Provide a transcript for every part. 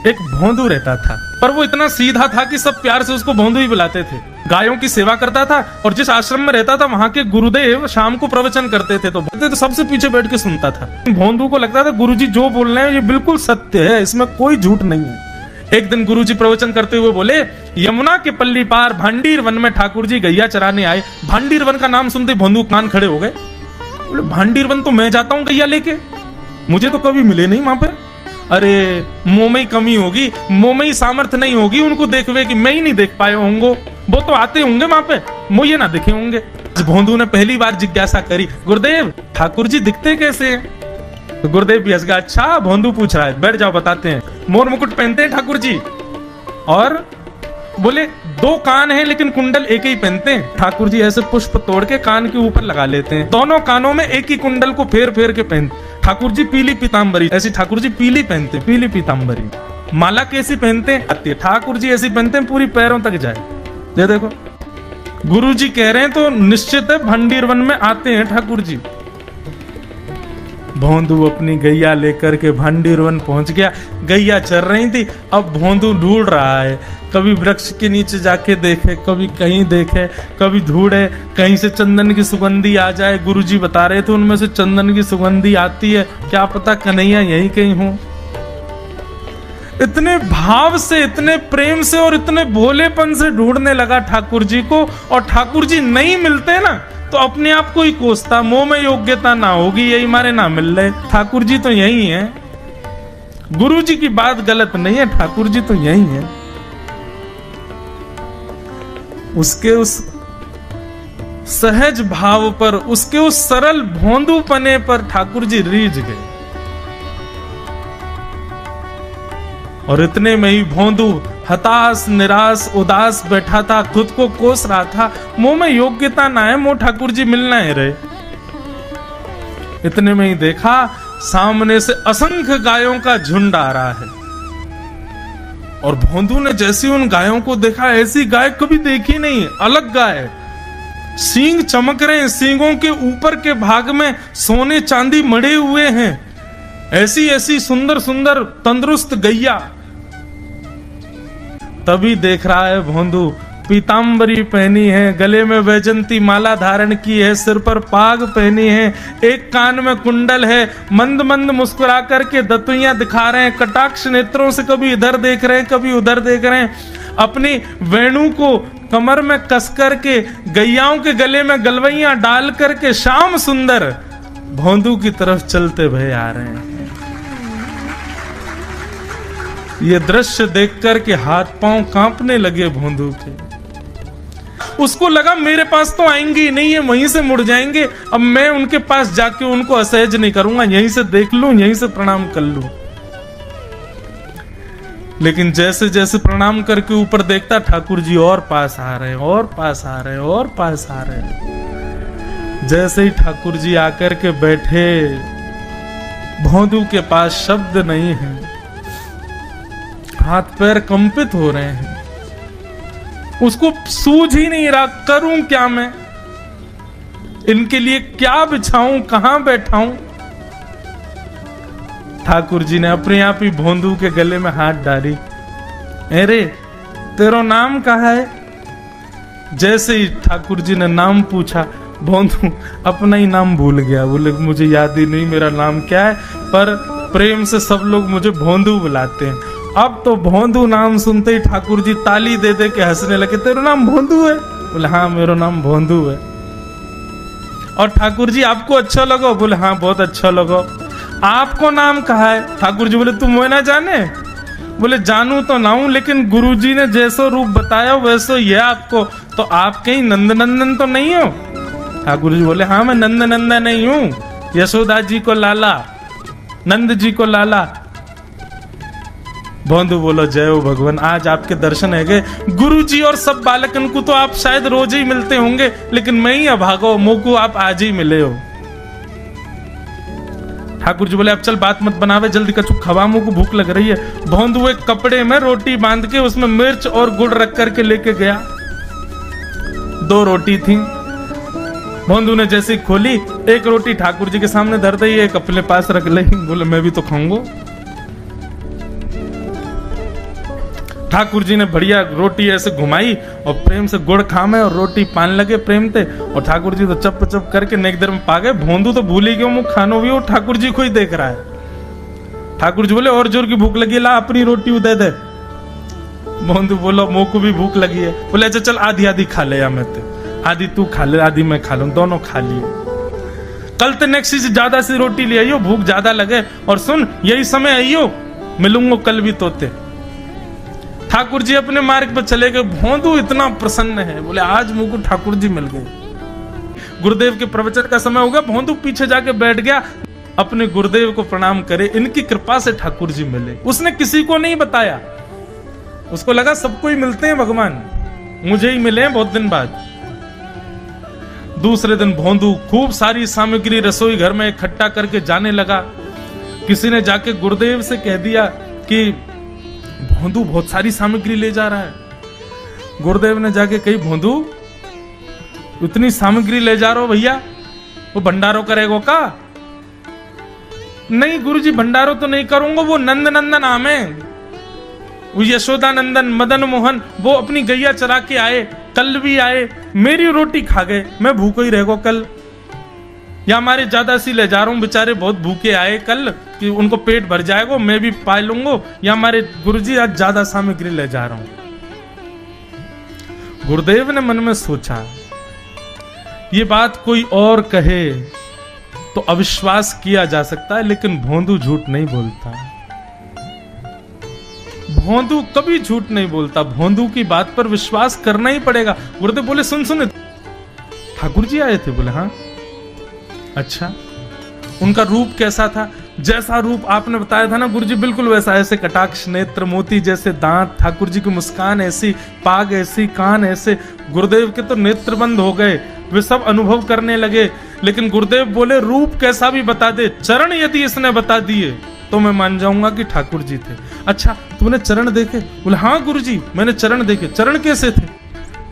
एक भोंदू रहता था, पर वो इतना सीधा था कि सब प्यार से उसको भोंदू ही बुलाते थे। गायों की सेवा करता था और जिस आश्रम में रहता था वहां के गुरुदेव शाम को प्रवचन करते थे तो सबसे पीछे बैठ के सुनता था। भोंदू को लगता था गुरुजी जो बोल रहे हैं ये बिल्कुल सत्य है, इसमें कोई झूठ नहीं है। एक दिन गुरुजी प्रवचन करते हुए बोले, यमुना के पल्ली पार भांडीर वन में ठाकुर जी गैया चराने आए। भांडीर वन का नाम सुनते भोंदू कान खड़े हो गए। बोले भांडीर वन तो मैं जाता हूँ गैया लेके, मुझे तो कभी मिले नहीं वहां पे। अरे मुंह में ही कमी होगी, मुंह में ही सामर्थ्य नहीं होगी उनको देखवे कि मैं ही नहीं देख पाए होंगे, वो तो आते होंगे वहां पे, मुझे ना दिखे होंगे। भोंदू ने पहली बार जिज्ञासा करी, गुरुदेव ठाकुर जी दिखते कैसे हैं? तो गुरुदेव भी हंस गया, अच्छा भोंदू पूछ रहा है, बैठ जाओ बताते हैं। मोर मुकुट पहनते हैं ठाकुर जी, और बोले 2 कान हैं लेकिन कुंडल एक ही पहनते हैं। ठाकुर जी ऐसे पुष्प तोड़ के कान के ऊपर लगा लेते हैं, दोनों कानों में एक ही कुंडल को फेर फेर के पहनते। ठाकुर जी पीली पीताम्बरी, ऐसी ठाकुर जी पीली पहनते, पीली पीताम्बरी। माला कैसी पहनते हैं? ठाकुर जी ऐसी पहनते हैं पूरी पैरों तक जाए। ये देखो गुरु जी कह रहे हैं तो निश्चित है भंडीर वन में आते हैं ठाकुर जी। भोंदू अपनी गैया लेकर के भांडीर वन पहुंच गया। गैया चर रही थी, अब भोंदू ढूंढ रहा है, कभी वृक्ष के नीचे जाके देखे, कभी कहीं देखे, कभी ढूंढे कहीं से चंदन की सुगंधी आ जाए। गुरुजी बता रहे थे उनमें से चंदन की सुगंधी आती है, क्या पता कन्हैया यही कहीं हो। इतने भाव से, इतने प्रेम से और इतने भोलेपन से ढूंढने लगा ठाकुर जी को, और ठाकुर जी नहीं मिलते ना तो अपने आप को ही कोसता, मुंह में योग्यता ना होगी यही मारे ना मिल रहे, ठाकुर जी तो यही है। गुरु जी की बात गलत नहीं है, ठाकुर जी तो यही है। उसके उस सहज भाव पर, उसके उस सरल भोंदूपने पर ठाकुर जी रीझ गए। और इतने में ही भोंदू हताश निराश उदास बैठा था, खुद को कोस रहा था, मुंह में योग्यता ना है, मुंह ठाकुर जी मिलना है रहे। इतने में ही देखा सामने से असंख्य गायों का झुंड आ रहा है, और भोंदू ने जैसी उन गायों को देखा, ऐसी गाय कभी देखी नहीं, अलग गाय, सींग चमक रहे हैं, सींगों के ऊपर के भाग में सोने चांदी मड़े हुए हैं, ऐसी ऐसी सुंदर सुंदर तंदुरुस्त गैया। तभी देख रहा है भोंदू पीताम्बरी पहनी है, गले में वैजंती माला धारण की है, सिर पर पाग पहनी है, एक कान में कुंडल है, मंद मंद मुस्कुरा करके दतुइयां दिखा रहे हैं, कटाक्ष नेत्रों से कभी इधर देख रहे हैं कभी उधर देख रहे हैं, अपनी वेणु को कमर में कस करके गैयाओं के गले में गलवैयां डाल करके श्याम सुंदर भोंदू की तरफ चलते भय आ रहे हैं। ये दृश्य देखकर के हाथ पांव कांपने लगे भोंदू के। उसको लगा मेरे पास तो आएंगे ही नहीं, है वहीं से मुड़ जाएंगे, अब मैं उनके पास जाके उनको असहज नहीं करूंगा, यहीं से देख लूं, यहीं से प्रणाम कर लूं। लेकिन जैसे जैसे प्रणाम करके ऊपर देखता, ठाकुर जी और पास आ रहे हैं, और पास आ रहे हैं, और पास आ रहे हैं। जैसे ही ठाकुर जी आकर के बैठे, भोंदू के पास शब्द नहीं है, हाथ पैर कंपित हो रहे हैं, उसको सूझ ही नहीं रहा करूं क्या मैं, इनके लिए क्या बिछाऊं, कहां बैठाऊं। ठाकुर जी ने अपने आप ही भोंदू के गले में हाथ डाली, अरे तेरा नाम कहा है? जैसे ही ठाकुर जी ने नाम पूछा, भोंदू अपना ही नाम भूल गया, बोले मुझे याद ही नहीं मेरा नाम क्या है, पर प्रेम से सब लोग मुझे भोंदू बुलाते हैं। अब तो भोंदू नाम सुनते ही ठाकुर जी ताली दे दे के हंसने लगे, तेरा नाम भोंदू है? बोले हाँ मेरा नाम भोंदू है। और ठाकुर जी आपको अच्छा लगा? बोले हाँ बहुत अच्छा लगा। आपको नाम कहा है? ठाकुर जी बोले तुम वो ना जाने? बोले जानू तो ना हूं, लेकिन गुरु जी ने जैसा रूप बताया वैसा ही है आपको, तो आप कहीं नंद नंदन तो नहीं हो? ठाकुर जी बोले हाँ मैं नंद नंदन नहीं हूं, यशोदा जी को लाला, नंद जी को लाला। भोंदू बोलो जय हो भगवान, आज आपके दर्शन है गए। गुरु जी और सब बालकन को तो आप शायद रोज ही मिलते होंगे, लेकिन मैं ही अभागा मुंह को आप आज ही मिले हो। ठाकुर जी बोले अब चल बात मत बनावे, जल्दी कछु खवा, मुंह को भूख लग रही है। भोंदू एक कपड़े में रोटी बांध के उसमें मिर्च और गुड़ रख करके लेके गया। 2 रोटी थी। भोंदू ने जैसे खोली, एक रोटी ठाकुर जी के सामने धर दी, एक अपने पास रख ली। बोले मैं भी तो खाऊंगा। ठाकुर जी ने बढ़िया रोटी ऐसे घुमाई और प्रेम से गुड़ खामे और रोटी पान लगे प्रेम से, और ठाकुर जी तो चप चप करके नेक देर में पा गए। भोंदू तो भूल ही गए, मुँह खानो भी, वो ठाकुर जी को ही देख रहा है। ठाकुर जी बोले और जोर की भूख लगी, ला अपनी रोटी दे दे। भोंदू बोलो मुँह को भी भूख लगी है। बोले अच्छा चल आधी आधी खा ले, या मैं तो आधी तू खा ले आधी मैं खा लूं, दोनों खा लिए। कल तो नेक्स्ट से ज्यादा सी रोटी ले आइयो, भूख ज्यादा लगे, और सुन यही समय आइयो, मिलूंगा कल भी तोते। ठाकुर जी अपने मार्ग पर चले गए। भोंदू इतना प्रसन्न है, बोले आज मुझको ठाकुर जी मिल गए। गुरुदेव के प्रवचन का समय हो गया, भोंदू पीछे जाके बैठ गया, अपने गुरुदेव को प्रणाम करे, इनकी कृपा से ठाकुर जी मिले। उसने किसी को नहीं बताया, उसको लगा सबको ही मिलते हैं भगवान, मुझे ही मिले हैं बहुत दिन बाद। दूसरे दिन भोंदू खूब सारी सामग्री रसोई घर में इकट्ठा करके जाने लगा। किसी ने जाके गुरुदेव से कह दिया कि भोंदू बहुत सारी सामग्री ले जा रहा है। गुरुदेव ने जाके कही, भोंदू इतनी सामग्री ले जा रहा हो भैया, वो भंडारो करेगो का? नहीं गुरुजी भंडारो तो नहीं करूंगा, वो नंद नंदन नाम है, वो यशोदा नंदन मदन मोहन, वो अपनी गैया चरा के आए, कल भी आए, मेरी रोटी खा गए, मैं भूखो ही रहेगो कल। या हमारे ज्यादा सी ले जा रहा हूं, बेचारे बहुत भूखे आए कल, कि उनको पेट भर जाएगा, मैं भी पा लूंगा, या हमारे गुरुजी आज ज्यादा सामग्री ले जा रहा हूं। गुरुदेव ने मन में सोचा, ये बात कोई और कहे तो अविश्वास किया जा सकता है, लेकिन भोंदू झूठ नहीं बोलता। भोंदू कभी झूठ नहीं बोलता, भोंदू की बात पर विश्वास करना ही पड़ेगा। गुरुदेव बोले सुन सुन, ठाकुर जी आए थे? बोले हाँ। अच्छा, उनका रूप कैसा था? जैसा रूप आपने बताया था ना गुरुजी, बिल्कुल वैसा, ऐसे कटाक्ष नेत्र, मोती जैसे दांत, ठाकुर जी की मुस्कान ऐसी, पाग ऐसी, कान ऐसे। गुरुदेव के तो नेत्र बंद हो गए, वे सब अनुभव करने लगे। लेकिन गुरुदेव बोले रूप कैसा भी बता दे, चरण यदि इसने बता दिए तो मैं मान जाऊंगा कि ठाकुर जी थे। अच्छा तूने चरण देखे? बोले हाँ गुरुजी मैंने चरण देखे। चरण कैसे थे?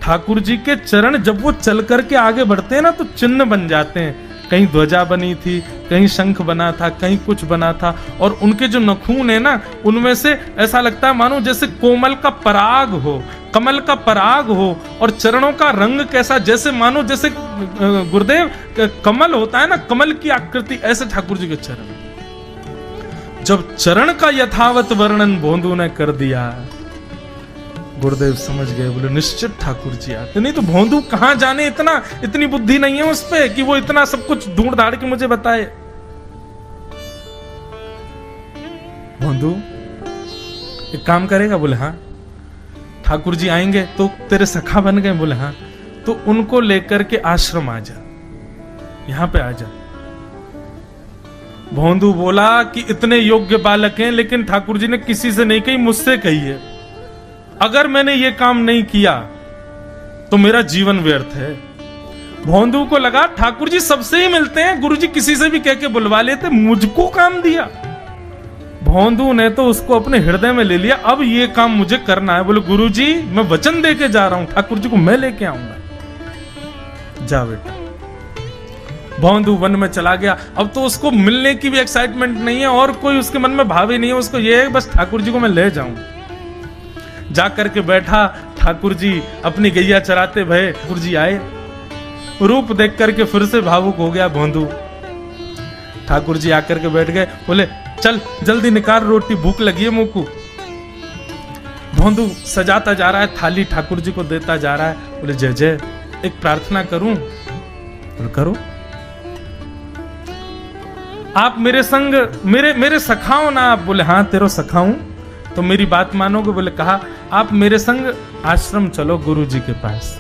ठाकुर जी के चरण जब वो चल करके आगे बढ़ते हैं ना तो चिन्ह बन जाते हैं। कहीं ध्वजा बनी थी, कहीं शंख बना था, कहीं कुछ बना था, और उनके जो नखून है ना उनमें से ऐसा लगता है मानो जैसे कोमल का पराग हो, कमल का पराग हो। और चरणों का रंग कैसा, जैसे मानो जैसे गुरुदेव कमल होता है ना, कमल की आकृति, ऐसे ठाकुर जी के चरण। जब चरण का यथावत वर्णन भोंदू ने कर दिया, गुरुदेव समझ गए, बोले निश्चित ठाकुर जी आते। नहीं तो भोंदू कहां जाने, इतनी बुद्धि नहीं है उस पे कि वो इतना सब कुछ ढूंढ धाड़ के मुझे बताए। भोंदू एक काम करेगा? बोले हाँ। ठाकुर जी आएंगे तो तेरे सखा बन गए? बोले हाँ। तो उनको लेकर के आश्रम आ जा, यहां पे आ जा। भोंदू बोला कि इतने योग्य बालक हैं, लेकिन ठाकुर जी ने किसी से नहीं कही, मुझसे कही है। अगर मैंने ये काम नहीं किया तो मेरा जीवन व्यर्थ है। भोंदू को लगा ठाकुर जी सबसे ही मिलते हैं, गुरु जी किसी से भी कह के बुलवा लेते, मुझको काम दिया। भोंदू ने तो उसको अपने हृदय में ले लिया, अब ये काम मुझे करना है। बोले गुरु जी मैं वचन दे के जा रहा हूं, ठाकुर जी को मैं लेके आऊंगा। जा बेटा। भोंदू वन में चला गया। अब तो उसको मिलने की भी एक्साइटमेंट नहीं है और कोई उसके मन में भाव ही नहीं है, उसको ये है बस ठाकुर जी को मैं ले जाऊं। जाकर के बैठा, ठाकुर जी अपनी गैया चराते भये, ठाकुर जी आए, रूप देख करके फिर से भावुक हो गया भोंदू। ठाकुर जी आकर के बैठ गए, बोले चल जल्दी निकाल रोटी, भूख लगी है मुंह को। भोंदू सजाता जा रहा है थाली, ठाकुर जी को देता जा रहा है। बोले जय जय, एक प्रार्थना करूं? बोले करो। आप मेरे संग मेरे सखाओ ना आप? बोले हाँ तेरो सखाऊं तो मेरी बात मानोगे? बोले कहा आप मेरे संग आश्रम चलो गुरु जी के पास।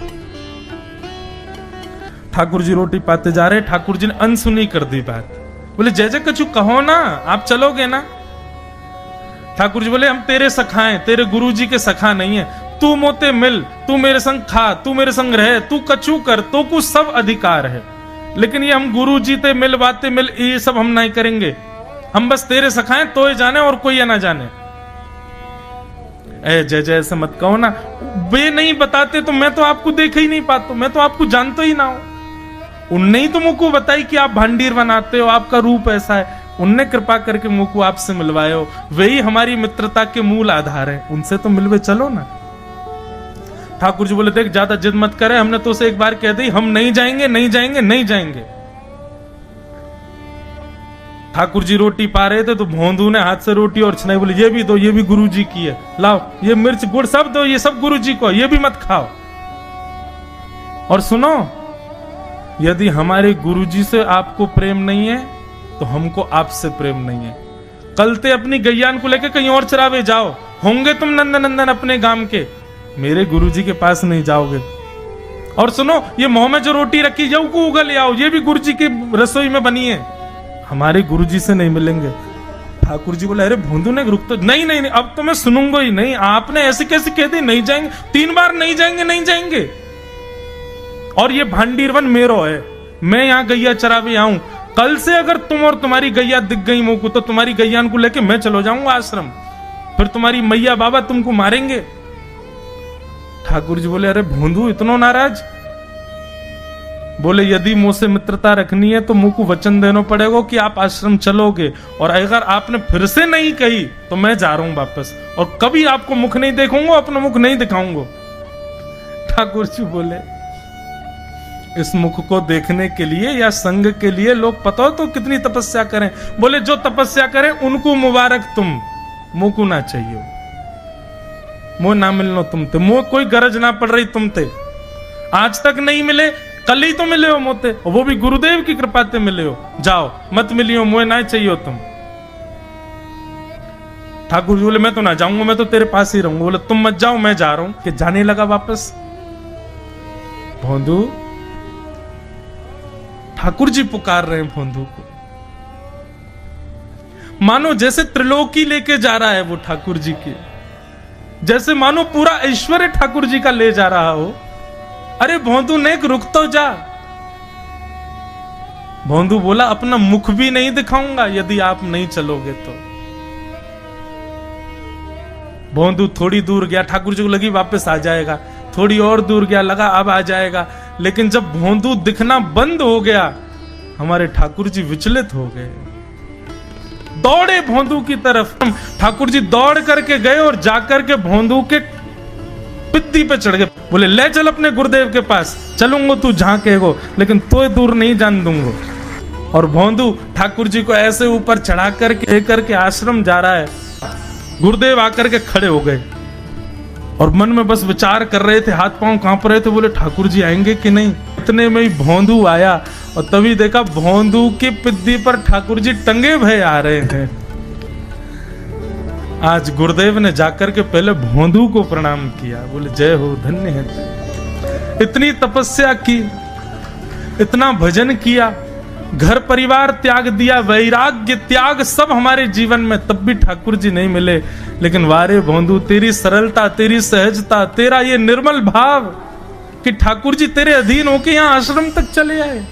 ठाकुर जी रोटी पाते जा रहे, ठाकुर जी ने अनसुनी कर दी बात। बोले जय जय कछु कहो ना, आप चलोगे ना? ठाकुर जी बोले हम तेरे सखा हैं, तेरे गुरु जी के सखा नहीं है। तू मोते मिल, तू मेरे संग खा, तू मेरे संग रहे, तू कछु कर, तो कुछ सब अधिकार है, लेकिन ये हम गुरु जी ते मिल बातें मिल ये सब हम नहीं करेंगे। हम बस तेरे सखाएं तो ये जाने और कोई ये ना जाने। ए जय जय ऐसे मत कहो ना, वे नहीं बताते तो मैं तो आपको देख ही नहीं पाता, मैं तो आपको जानता ही ना हूं। उनने ही तो मुझको बताई कि आप भांडीर बनाते हो, आपका रूप ऐसा है। उनने कृपा करके मुंह को आपसे मिलवायो, वही हमारी मित्रता के मूल आधार है, उनसे तो मिलवे चलो ना। ठाकुर जी बोले देख ज्यादा जिद मत करे, हमने तो उसे एक बार कह दी हम नहीं जाएंगे नहीं जाएंगे नहीं जाएंगे। ठाकुर जी रोटी पा रहे थे तो भोंदू ने हाथ से रोटी और छनाई, बोले ये भी दो, ये भी गुरु जी की है, लाओ ये मिर्च गुड़ सब दो, ये सब गुरु जी को, ये भी मत खाओ। और सुनो, यदि हमारे गुरु जी से आपको प्रेम नहीं है तो हमको आपसे प्रेम नहीं है। कल ते अपनी गैयान को लेकर कहीं और चरावे जाओ, होंगे तुम नंदन अपने गांव के, मेरे गुरु जी के पास नहीं जाओगे। और सुनो, ये मुंह में जो रोटी रखी जाओ को उगल ले आओ, ये भी गुरु जी की रसोई में बनी है, हमारे गुरुजी से नहीं मिलेंगे। ठाकुर जी बोले अरे भोंदू ने रुक तो, नहीं नहीं नहीं अब तो मैं सुनूंगा ही नहीं, आपने ऐसे कैसे कह दी नहीं जाएंगे, 3 बार नहीं जाएंगे नहीं जाएंगे। और ये भांडीरवन मेरो है, मैं यहाँ गैया चरावे आऊं, कल से अगर तुम और तुम्हारी गैया दिख गई मुंह को तो तुम्हारी गैयान को लेके मैं चलो जाऊंगा आश्रम, फिर तुम्हारी मैया बाबा तुमको मारेंगे। ठाकुर जी बोले अरे भोंदू इतना नाराज? बोले यदि मुझसे मित्रता रखनी है तो मुंह को वचन देना पड़ेगा कि आप आश्रम चलोगे, और अगर आपने फिर से नहीं कही तो मैं जा रहा हूं वापस, और कभी आपको मुख नहीं देखूंगा, अपना मुख नहीं दिखाऊंगा। ठाकुर जी बोले इस मुख को देखने के लिए या संग के लिए लोग पता हो तो कितनी तपस्या करें। बोले जो तपस्या करें उनको मुबारक, तुम मुंह को ना चाहिए, मुंह ना मिलनो तुमते, मुंह कोई गरज ना पड़ रही तुमते, आज तक नहीं मिले कल ही तो मिले हो मोते, वो भी गुरुदेव की कृपा से मिले हो, जाओ मत मिलियो, मुझे ना चाहिए तुम। ठाकुर जी बोले मैं तो ना जाऊंगा, मैं तो तेरे पास ही रहूंगा। बोले तुम मत जाओ, मैं जा रहा हूं। कि जाने लगा वापस। भोंदू, ठाकुर जी पुकार रहे हैं भोंदू को, मानो जैसे त्रिलोकी लेके जा रहा है वो ठाकुर जी की, जैसे मानो पूरा ऐश्वर्य ठाकुर जी का ले जा रहा हो। अरे भोंदू ने रुक तो जा। भोंदू बोला अपना मुख भी नहीं दिखाऊंगा यदि आप नहीं चलोगे तो। भोंदू थोड़ी दूर गया, ठाकुर जी को लगी वापस आ जाएगा, थोड़ी और दूर गया, लगा अब आ जाएगा, लेकिन जब भोंदू दिखना बंद हो गया हमारे ठाकुर जी विचलित हो गए, दौड़े भोंदू की तरफ। ठाकुर जी दौड़ करके गए और जाकर के भोंदू के पित्ती पे चढ़ गए। बोले ले चल अपने गुरुदेव के पास, चलूंगा तू जहां कहेगो, लेकिन तो दूर नहीं जान दूंगा। और भोंदू ठाकुर जी को ऐसे ऊपर चढ़ा करके आश्रम जा रहा है। गुरुदेव आकर के खड़े हो गए और मन में बस विचार कर रहे थे, हाथ पांव कांप रहे थे। बोले ठाकुर जी आएंगे कि नहीं। इतने में ही भोंदू आया और तभी देखा भोंदू की पिद्दी पर ठाकुर जी टंगे भय आ रहे हैं। आज गुरुदेव ने जाकर के पहले भोंदू को प्रणाम किया, बोले जय हो, धन्य है। इतनी तपस्या की, इतना भजन किया, घर परिवार त्याग दिया, वैराग्य त्याग सब हमारे जीवन में, तब भी ठाकुर जी नहीं मिले। लेकिन वारे भोंदू, तेरी सरलता, तेरी सहजता, तेरा ये निर्मल भाव कि ठाकुर जी तेरे अधीन होके यहाँ आश्रम तक चले आए।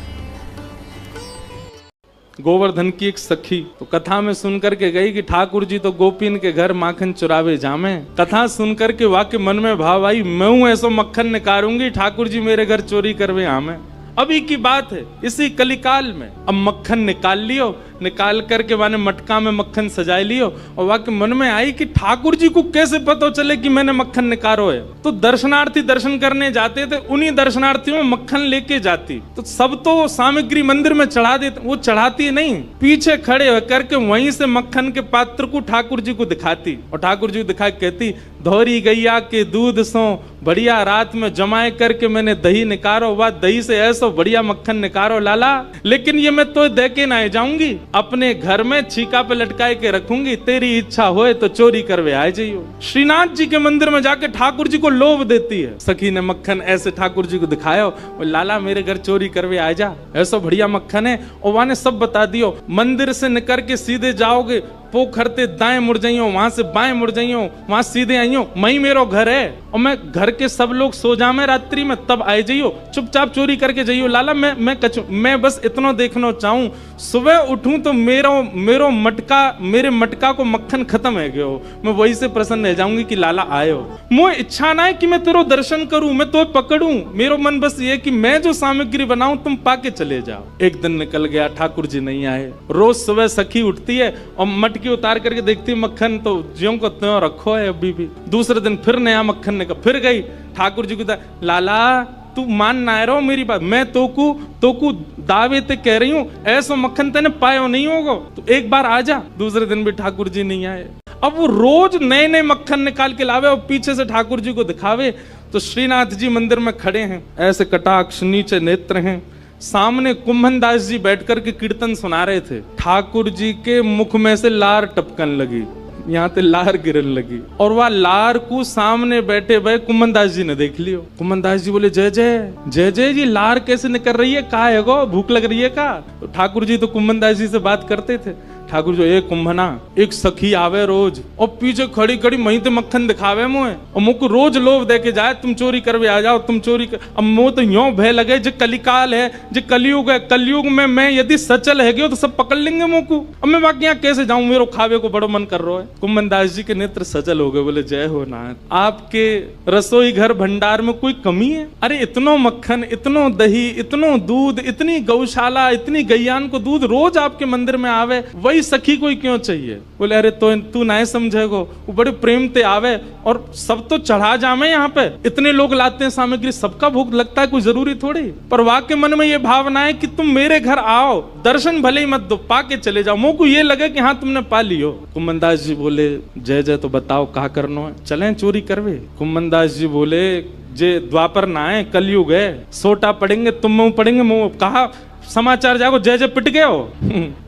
गोवर्धन की एक सखी तो कथा में सुनकर के गई कि ठाकुर जी तो गोपीन के घर माखन चुरावे जामे। कथा सुनकर के वाक्य मन में भाव आई, मैं हूं ऐसो मक्खन निकारूंगी, ठाकुर जी मेरे घर चोरी करवे आमे। अभी की बात है, इसी कलिकाल में। अब मक्खन निकाल लियो, निकाल करके माने मटका में मक्खन सजा लियो, और वाकई मन में आई कि ठाकुर जी को कैसे पता चले कि मैंने मक्खन निकालो है। तो दर्शनार्थी दर्शन करने जाते थे, उन्हीं दर्शनार्थियों में मक्खन लेके जाती। तो सब तो सामग्री मंदिर में चढ़ा देते, वो चढ़ाती नहीं, पीछे खड़े होकर के वहीं से मक्खन के पात्र को ठाकुर जी को दिखाती, और ठाकुर जी को दिखा कहती, धोरी गैया के दूध सो बढ़िया रात में जमाए करके मैंने दही निकारो, वह दही से ऐसा बढ़िया मक्खन निकारो लाला, लेकिन ये मैं तो दे के ना जाऊंगी, अपने घर में छीका पे लटकाए के रखूंगी, तेरी इच्छा होए तो चोरी करवे आ जाइयो। श्रीनाथ जी के मंदिर में जाके ठाकुर जी को लोभ देती है। सखी ने मक्खन ऐसे ठाकुर जी को दिखाया, और लाला मेरे घर चोरी करवे आ जा, ऐसा बढ़िया मक्खन है। और वहां ने सब बता दियो, मंदिर से निकल के सीधे जाओगे, पोखर ते दाएं मुड़ जाइयो, वहां से बाएं मुड़ जाइयो, वहां सीधे आइयो, मई मेरो घर है और मैं घर के सब लोग सो जामे रात्रि में, तब आए जाइयो, चुपचाप चोरी करके जाइयो। लाला मैं बस इतना देखना चाहूं, सुबह उठूं तो मेरो मटका, मेरे मटका को मक्खन खत्म है गयो, मैं वही से प्रसन्न रह जाऊंगी कि लाला आयो। मुझे इच्छा ना है कि मैं तेरो दर्शन करूं, मैं तो पकड़ूं, मेरो मन बस ये कि मैं जो सामग्री बनाऊं तुम पाके चले जाओ। एक दिन निकल गया, ठाकुर जी नहीं आए। रोज सुबह सखी उठती है और मटकी उतार करके देखती है मक्खन तो ज्यों को त्यों रखो है अभी भी। दूसरे दिन फिर नया मक्खन निकल, फिर गई ठाकुर जी को, लाला तू मान ना रहो मेरी बात, मैं तोकू दावे ते कह रही हूं, ऐसा मक्खन तेने पायो नहीं होगा, तो एक बार आ जा। दूसरे दिन भी ठाकुर जी नहीं आए। अब वो रोज नए नए मक्खन निकाल के लावे और पीछे से ठाकुर जी को दिखावे। तो श्रीनाथ जी मंदिर में खड़े हैं, ऐसे कटाक्ष, नीचे नेत्र हैं, सामने कुंभन दास जी बैठकर के कीर्तन सुना रहे थे। ठाकुर जी के मुख में से लार टपकन लगी, यहाँ ते लार गिरन लगी, और वह लार को सामने बैठे भाई कुंभन दास जी ने देख लियो। कुंभन दास जी बोले, जय जय जय जय जी, लार कैसे निकल रही है, कहा है गो, भूख लग रही है का? तो ठाकुर जी तो कुंभन दास जी से बात करते थे। ठाकुर जो, एक कुंभना, एक सखी आवे रोज और पीछे खड़ी खड़ी मही ते मक्खन दिखावे मुझे और मुझको रोज लोभ दे के जाए, तुम चोरी करवे आ जाओ, तुम चोरी कर। अब मुझे तो यूं भय लगे जो कलिकाल है, जो कलयुग है, कलयुग में मैं यदि सचल है गयो तो सब पकड़ लेंगे मुझको। अब मैं बाकी यहाँ कैसे जाऊं, मेरे खावे को बड़ो मन कर रहा है। कुंभन दास जी के नेत्र सचल हो गए, बोले, जय हो नाथ, आपके रसोई घर भंडार में कोई कमी है? अरे इतनो मक्खन, इतनो दही, इतनो दूध, इतनी गौशाला, इतनी गैयान को दूध रोज आपके मंदिर में आवे, वही सखी कोई क्यों चाहिए? बोले, अरे तो तू नहीं समझेगो, वो बड़े प्रेम ते आवे और सब तो चढ़ा जामे, यहाँ पे इतने लोग लाते हैं सामग्री, सबका भूख लगता है, कोई जरूरी थोड़ी। पर वाके मन में ये भावना है कि तुम मेरे घर आओ, दर्शन भले ही मत दो, पाके चले जाओ, मुझे को ये लगे कि हाँ तुमने पा लियो। कुंभन दास जी बोले, जय जय, तो बताओ कहा करनो है, चलें चोरी करवे? कुंभन दास जी बोले, जे द्वापर ना है, कलयुग है, सोटा पड़ेंगे, तुम मुंह पड़ेंगे, मुंह कहा समाचार जागो, जय जय पिट गए हो?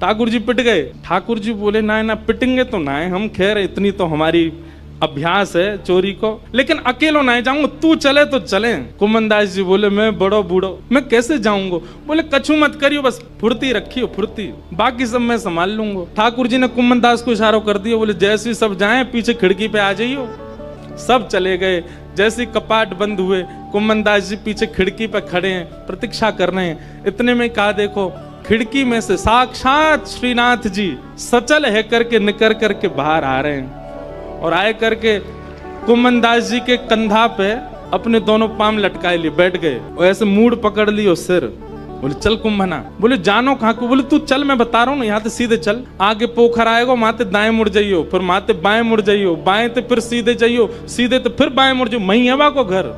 ठाकुर जी पिट गए? ठाकुर जी बोले, ना पिटेंगे तो ना है हम, खैर इतनी तो हमारी अभ्यास है चोरी को, लेकिन अकेलो नहीं जाऊंगा, तू चले तो चले। कुंभन दास जी बोले, मैं बड़ो बूढ़ो, मैं कैसे जाऊंगा? बोले, कछु मत करियो, बस फुर्ती रखियो, फुर्ती, बाकी सब मैं संभाल लूंगा। ठाकुर जी ने कुंभन दास को इशारा कर दिया, बोले, जैसे सब जाएं पीछे खिड़की पे आ जाइयो। सब चले गए। जैसे कपाट बंद हुए, कुंभन दास जी पीछे खिड़की पे खड़े हैं, प्रतीक्षा कर रहे हैं। इतने में कहा, देखो खिड़की में से साक्षात श्रीनाथ जी सचल है करके निकल करके बाहर आ रहे हैं, और आए करके कुंभन दास जी के कंधा पे अपने दोनों पांव लटकाए लिए बैठ गए और ऐसे मूड पकड़ लियो सिर। बोले, चल कुंभना। बोले, जानो कहाँ को? बोले, तू चल, मैं बता रहा हूँ ना, यहाँ से सीधे चल, आगे पोखर आएगा, माते दाएं मुड़ जाइयो, फिर माते बाएं मुड़ जाइयो, बाएं तो फिर सीधे जाइयो, सीधे तो फिर बाएं मुड़ जाइयो, मही है को घर।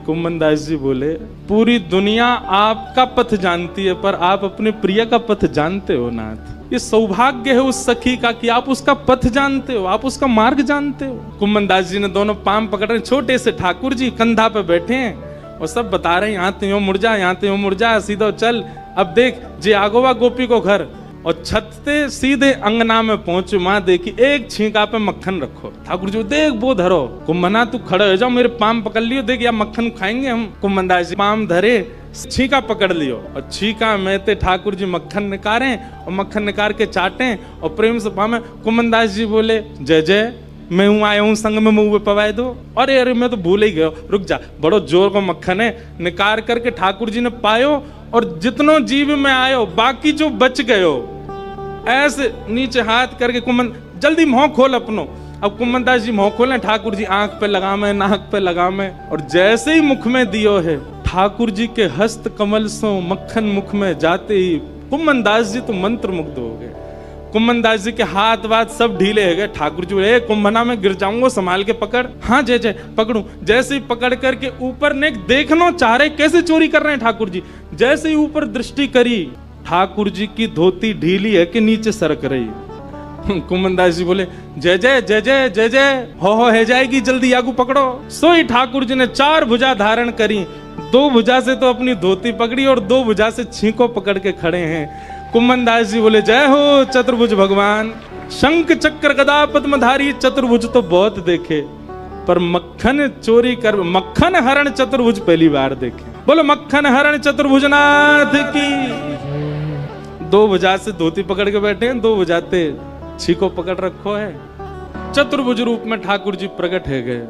कुंभन दास जी बोले, पूरी दुनिया आपका पथ जानती है, पर आप अपने प्रिय का पथ जानते हो नाथ। ये सौभाग्य है उस सखी का कि आप उसका पथ जानते हो, आप उसका मार्ग जानते हो। कुंभन दास जी ने दोनों पांव पकड़ रहे, छोटे से ठाकुर जी कंधा पे बैठे हैं और सब बता रहे हैं, यहाँ तो यूं मुड़ जा, यहाँ तो यूं मुड़ जा, सीधा चल। अब देख, जे आगोवा गोपी को घर, और छत से सीधे अंगना में पहुंचे, माँ देखी एक छींका पे मक्खन रखो। ठाकुर जी, देख वो धरो। कुंभना, तू खड़े हो जाओ, मेरे पाम पकड़ लियो, देख या मक्खन खाएंगे हम। कुंभन दास जी पाम धरे, छींका पकड़ लियो, और छींका में ते ठाकुर जी मक्खन निकारे और मक्खन निकाल के चाटे और प्रेम से पामे। कुंभन दास जी बोले, जय जय, मैं हूँ आया हूँ संग में मुंह पवाए दो। अरे अरे, मैं तो भूल ही गया, रुक जा, बड़ो जोर को मक्खन है। निकाल करके ठाकुर जी ने पायो, और जितनो जीव में आयो, बाकी जो बच गयो, ऐसे नीचे हाथ करके कुंभन, जल्दी मुंह खोल अपनो। अब कुंभन दास जी मुंह खोले, ठाकुर जी आंख पे लगा में, नाक पे लगा में, और जैसे ही मुख में दियो है, ठाकुर जी के हस्त कमल से मक्खन मुख में जाते ही कुंभन दास जी तो मंत्र मुग्ध हो गए। कुंभन दास जी के हाथ वाथ सब ढीले हो गए। ठाकुर जी बोले, कुंभना में गिर जाऊंगा, संभाल के पकड़। हाँ जय जय, पकड़ू। जैसे ही पकड़ करके ऊपर ने देखना चाह रहे कैसे चोरी कर रहे हैं ठाकुर जी। जैसे ही ऊपर दृष्टि करी, ठाकुर जी की धोती ढीली है कि नीचे सरक रही। कुंभन दास जी बोले, जय जय जय जय जय जय, हो है जाएगी, जल्दी आगू पकड़ो। सोई ठाकुर जी ने 4 भुजा धारण करी, 2 भुजा से तो अपनी धोती पकड़ी और 2 भुजा से छींको पकड़ के खड़े हैं। कुंभन दास जी बोले, जय हो चतुर्भुज भगवान। शंख चक्र गदा पद्मधारी चतुर्भुज तो बहुत देखे, पर मक्खन चोरी कर, मक्खन हरण चतुर्भुज पहली बार देखे। बोलो मक्खन हरण चतुर्भुजनाथ की। 2 भुजा से धोती पकड़ के बैठे हैं, 2 भुजाते मच्छी को पकड़ रखो है। चतुर्भुज रूप में ठाकुर जी प्रकट है गए।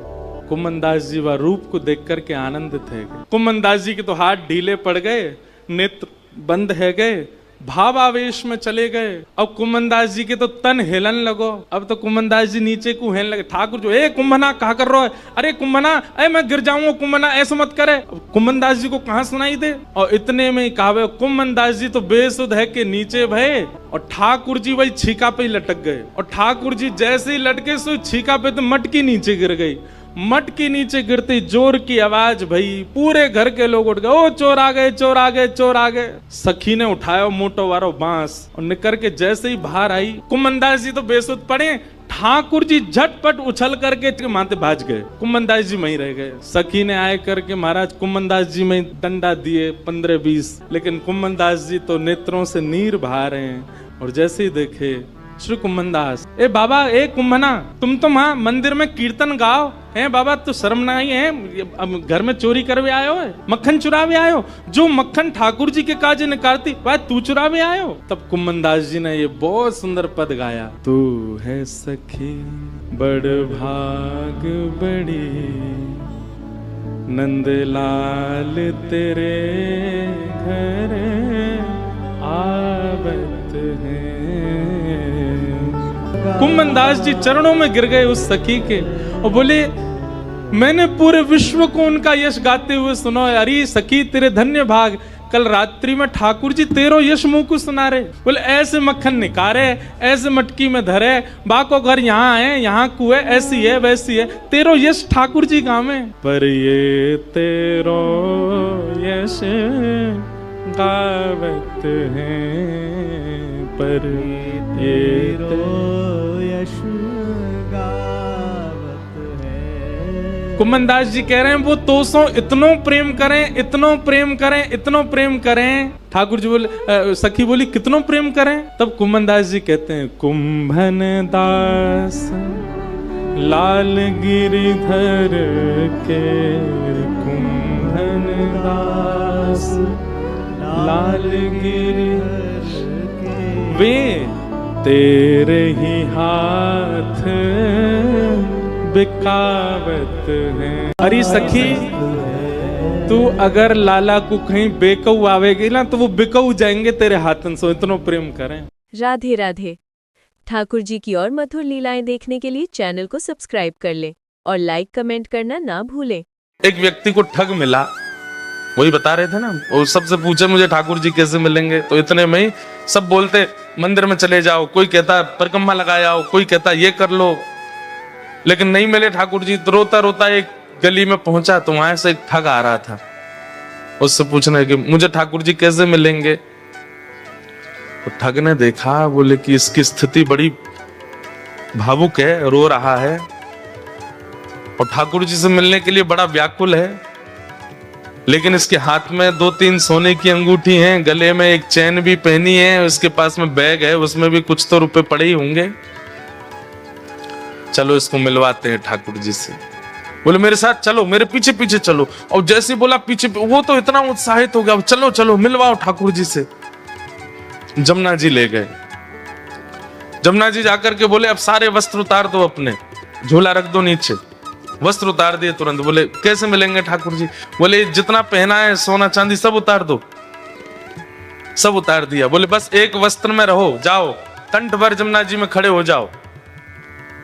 कुम्मनदास जी वह रूप को देख करके आनंदित है गए। कुम्मनदास जी के तो हाथ ढीले पड़ गए, नेत्र बंद है गए, भावावेश में चले गए। अब कुम्मनदास जी के तो तन हिलन लगो। अब तो कुम्मनदास जी नीचे को हिलन लगे। ठाकुर जो, ए कुम्भना कहा कर रहा है? अरे कुम्भना, अरे मैं गिर जाऊंगा कुम्भना, ऐसा मत करे। कुम्मनदास जी को कहां सुनाई दे। और इतने में ही कहा, कुम्मनदास जी तो बेसुध है के नीचे भये और ठाकुर जी वही छीका पे ही लटक गए। और ठाकुर जी जैसे ही लटके सो छीका पे तो मटकी नीचे गिर गई। मटकी नीचे गिरती जोर की आवाज भई, पूरे घर के लोग उठ गए, ओ चोर आ गए, चोर आ गए, चोर आ गए। सखी ने उठाया मोटो वारो बांस और निकर के जैसे ही बाहर आई, कुम्मनदास जी तो बेसुध पड़े। ठाकुर जी झटपट उछल करके माथे भाज गए। कुम्मनदास जी वहीं रह गए। सखी ने आए करके महाराज कुम्मनदास जी में डंडा दिए 15-20, लेकिन कुम्मनदास जी तो नेत्रों से नीर बहा रहे हैं। और जैसे ही देखे श्री कुम्मनदास, ए बाबा, ए कुम्भना, तुम तो वहां मंदिर में कीर्तन गाओ है बाबा, तो शर्म नहीं है? अब घर में चोरी करवे आयो है, मक्खन चुरावे आयो? जो मक्खन ठाकुर जी के काजे निकालती वह तू चुरावे आयो? तब कुम्मनदास जी ने ये बहुत सुंदर पद गाया, तू है सखी बड़ भाग बड़ी, नंदलाल तेरे घर आवत है। कुम्मनदास जी चरणों में गिर गए उस सखी के और बोले, मैंने पूरे विश्व को उनका यश गाते हुए सुना है। अरे सखी तेरे धन्य भाग, कल रात्रि में ठाकुर जी तेरो यश मुंह को सुना रहे। बोले ऐसे मक्खन निकारे, ऐसे मटकी में धरे, बाको घर यहाँ है, यहाँ कुए, ऐसी है वैसी है, तेरो यश ठाकुर जी गावे। पर ये तेरो यश गावत है, पर ये तेरो यश गावत है। कुम्मनदास जी कह रहे हैं वो तोसो इतनो प्रेम करें, इतनो प्रेम करें, इतनो प्रेम करें। ठाकुर जी बोले, सखी बोली कितनो प्रेम करें? तब कुम्मनदास जी कहते हैं, कुंभन दास लाल गिरिधर के, कुंभन दास लाल गिरिधर के, वे तेरे ही हाथ बिकावत है। अरे सखी, तू अगर लाला को कहीं बेकऊ आवेगी ना तो वो बिकऊ जाएंगे तेरे हाथन से, इतना प्रेम करें। राधे राधे। ठाकुर जी की और मधुर लीलाएं देखने के लिए चैनल को सब्सक्राइब कर ले और लाइक कमेंट करना ना भूलें। एक व्यक्ति को ठग मिला, वही बता रहे थे ना, वो सबसे पूछे मुझे ठाकुर जी कैसे मिलेंगे, तो इतने में ही सब बोलते मंदिर में चले जाओ, कोई कहता परिक्रमा लगा आओ, कोई कहता ये कर लो, लेकिन नहीं मिले ठाकुर जी। तो रोता रोता एक गली में पहुंचा तो वहां से एक ठग आ रहा था, उससे पूछने कि मुझे ठाकुर जी कैसे मिलेंगे। तो ठग ने देखा, बोले कि इसकी स्थिति बड़ी भावुक है, रो रहा है और ठाकुर जी से मिलने के लिए बड़ा व्याकुल है, लेकिन इसके हाथ में 2-3 सोने की अंगूठी हैं, गले में एक चैन भी पहनी है, उसके पास में बैग है, उसमें भी कुछ तो रुपए पड़े ही होंगे, चलो इसको मिलवाते हैं ठाकुर जी से। बोले मेरे साथ चलो, मेरे पीछे पीछे चलो। और जैसे बोला पीछे, वो तो इतना उत्साहित हो गया, चलो चलो मिलवाओ ठाकुर जी से। जमुना जी ले गए। जमुना जी जाकर के बोले अब सारे वस्त्र उतार दो, अपने झोला रख दो नीचे। वस्त्र उतार दिए तुरंत। बोले कैसे मिलेंगे ठाकुर जी? बोले जितना पहना है सोना चांदी सब उतार दो। सब उतार दिया। बोले बस एक वस्त्र में रहो, जाओ कंठ भर जमुना जी में खड़े हो जाओ।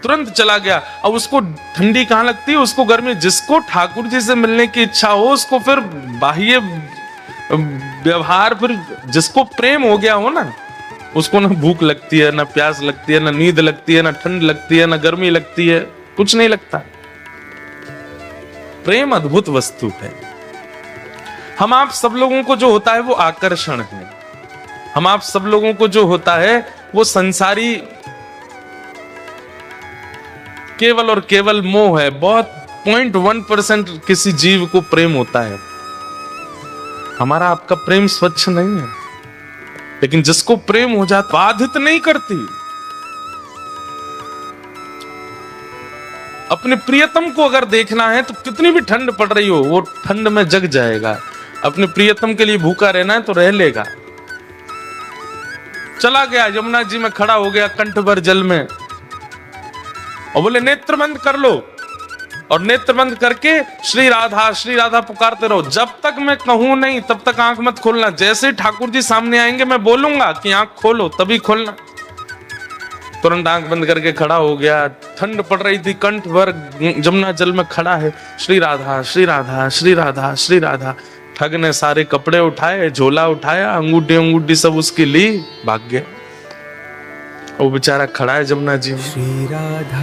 तुरंत चला गया। अब उसको ठंडी कहां लगती है, उसको गर्मी। जिसको ठाकुर जी से मिलने की इच्छा हो उसको फिर बाह्य व्यवहार, फिर जिसको प्रेम हो गया हो ना, उसको ना भूख लगती है, ना प्यास लगती है, ना नींद लगती है, ना ठंड लगती है, ना गर्मी लगती है, कुछ नहीं लगता। प्रेम अद्भुत वस्तु है। हम आप सब लोगों को जो होता है वो आकर्षण है। हम आप सब लोगों को जो होता है वो संसारी केवल और केवल मोह है। बहुत 0.1% किसी जीव को प्रेम होता है। हमारा आपका प्रेम स्वच्छ नहीं है, लेकिन जिसको प्रेम हो जाता बाधित नहीं करती। अपने प्रियतम को अगर देखना है तो कितनी भी ठंड पड़ रही हो वो ठंड में जग जाएगा। अपने प्रियतम के लिए भूखा रहना है तो रह लेगा। चला गया, यमुना जी में खड़ा हो गया कंठ भर जल में और बोले नेत्र बंद कर लो। और नेत्र बंद करके श्री राधा पुकारते रहो, जब तक मैं कहूं नहीं तब तक आंख मत खोलना। जैसे ठाकुर जी सामने आएंगे मैं बोलूंगा कि आंख खोलो तभी खोलना। तुरंत आंख बंद करके खड़ा हो गया। ठंड पड़ रही थी, कंठ भर जमुना जल में खड़ा है। श्री राधा श्री राधा श्री राधा श्री राधा। ठग ने सारे कपड़े उठाए, झोला उठाया, अंगूठी सब उसकी ली, भाग गया। वो बेचारा खड़ा है जमुना जी में। श्री राधा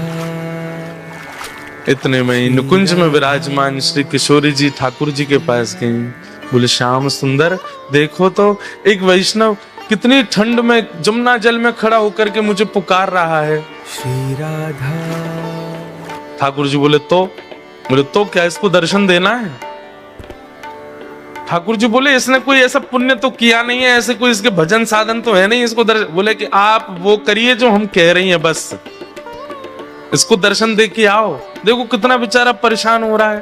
इतने में नुकुंज में विराजमान श्री किशोरी जी ठाकुर जी के पास गई। बोले श्याम सुंदर, देखो तो एक वैष्णव कितनी ठंड में जमुना जल में खड़ा होकर के मुझे पुकार रहा है। श्री राधा। ठाकुर जी बोले तो क्या इसको दर्शन देना है? ठाकुर जी बोले इसने कोई ऐसा पुण्य तो किया नहीं है, ऐसे कोई इसके भजन साधन तो है नहीं इसको दर्शन। बोले कि आप वो करिए जो हम कह रही हैं, बस इसको दर्शन दे के आओ। देखो कितना बेचारा परेशान हो रहा है।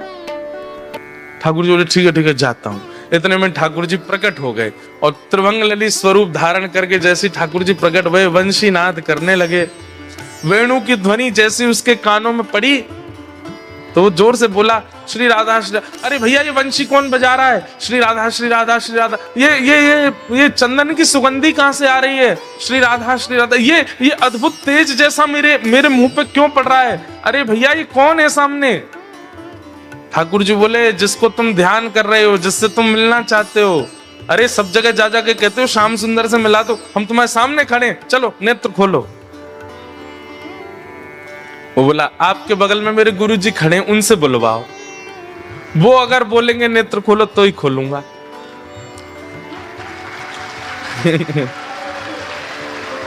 ठाकुर जी बोले ठीक है जाता हूं। इतने में ठाकुर जी प्रकट हो गए और त्रिभंग ललित स्वरूप धारण करके जैसे ठाकुर जी प्रकट हुए, वंशी नाद करने लगे। वेणु की ध्वनि जैसी उसके कानों में पड़ी तो वो जोर से बोला श्री राधा श्री। अरे भैया ये वंशी कौन बजा रहा है? श्री राधा श्री राधा श्री राधा। ये चंदन की सुगंधी कहां से आ रही है? श्री राधा श्री राधा। ये अद्भुत तेज जैसा मेरे मुंह पे क्यों पड़ रहा है? अरे भैया ये कौन है सामने? ठाकुर जी बोले जिसको तुम ध्यान कर रहे हो, जिससे तुम मिलना चाहते हो। अरे सब जगह जा के कहते हो श्याम सुंदर से मिला, तो हम तुम्हारे सामने खड़े, चलो नेत्र खोलो। वो बोला आपके बगल में मेरे गुरु जी खड़े, उनसे बुलवाओ, वो अगर बोलेंगे नेत्र खोलो तो ही खोलूंगा।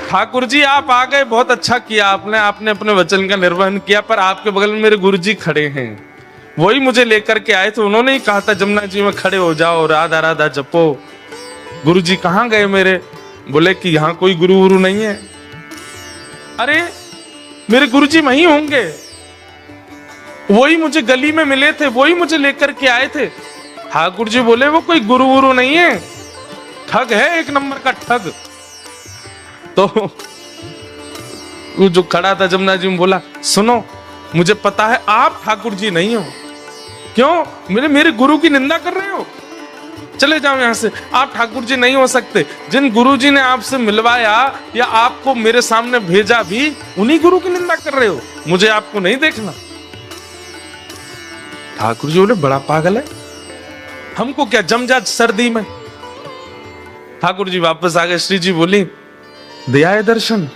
ठाकुर जी आप आ गए, बहुत अच्छा किया आपने अपने वचन का निर्वहन किया, पर आपके बगल में मेरे गुरु जी खड़े हैं, वही मुझे लेकर के आए थे। उन्होंने ही कहा था जमुना जी में खड़े हो जाओ, राधा राधा जपो। गुरु जी कहाँ गए मेरे? बोले कि यहाँ कोई गुरु नहीं है। अरे मेरे गुरुजी वहीं होंगे, वही मुझे गली में मिले थे, वही मुझे लेकर के आए थे। ठाकुर जी बोले वो कोई गुरु नहीं है, ठग है, एक नंबर का ठग। तो वो जो खड़ा था जमुना जी में बोला सुनो, मुझे पता है आप ठाकुर जी नहीं हो। क्यों? मेरे गुरु की निंदा कर रहे हो? चले जाओ यहां से, आप ठाकुर जी नहीं हो सकते। जिन गुरु जी ने आपसे मिलवाया या आपको मेरे सामने भेजा भी, उन्हीं गुरु की निंदा कर रहे हो, मुझे आपको नहीं देखना। ठाकुर जी बोले बड़ा पागल है, हमको क्या जम जा सर्दी में। ठाकुर जी वापस आ गए। श्री जी बोली दिया है दर्शन?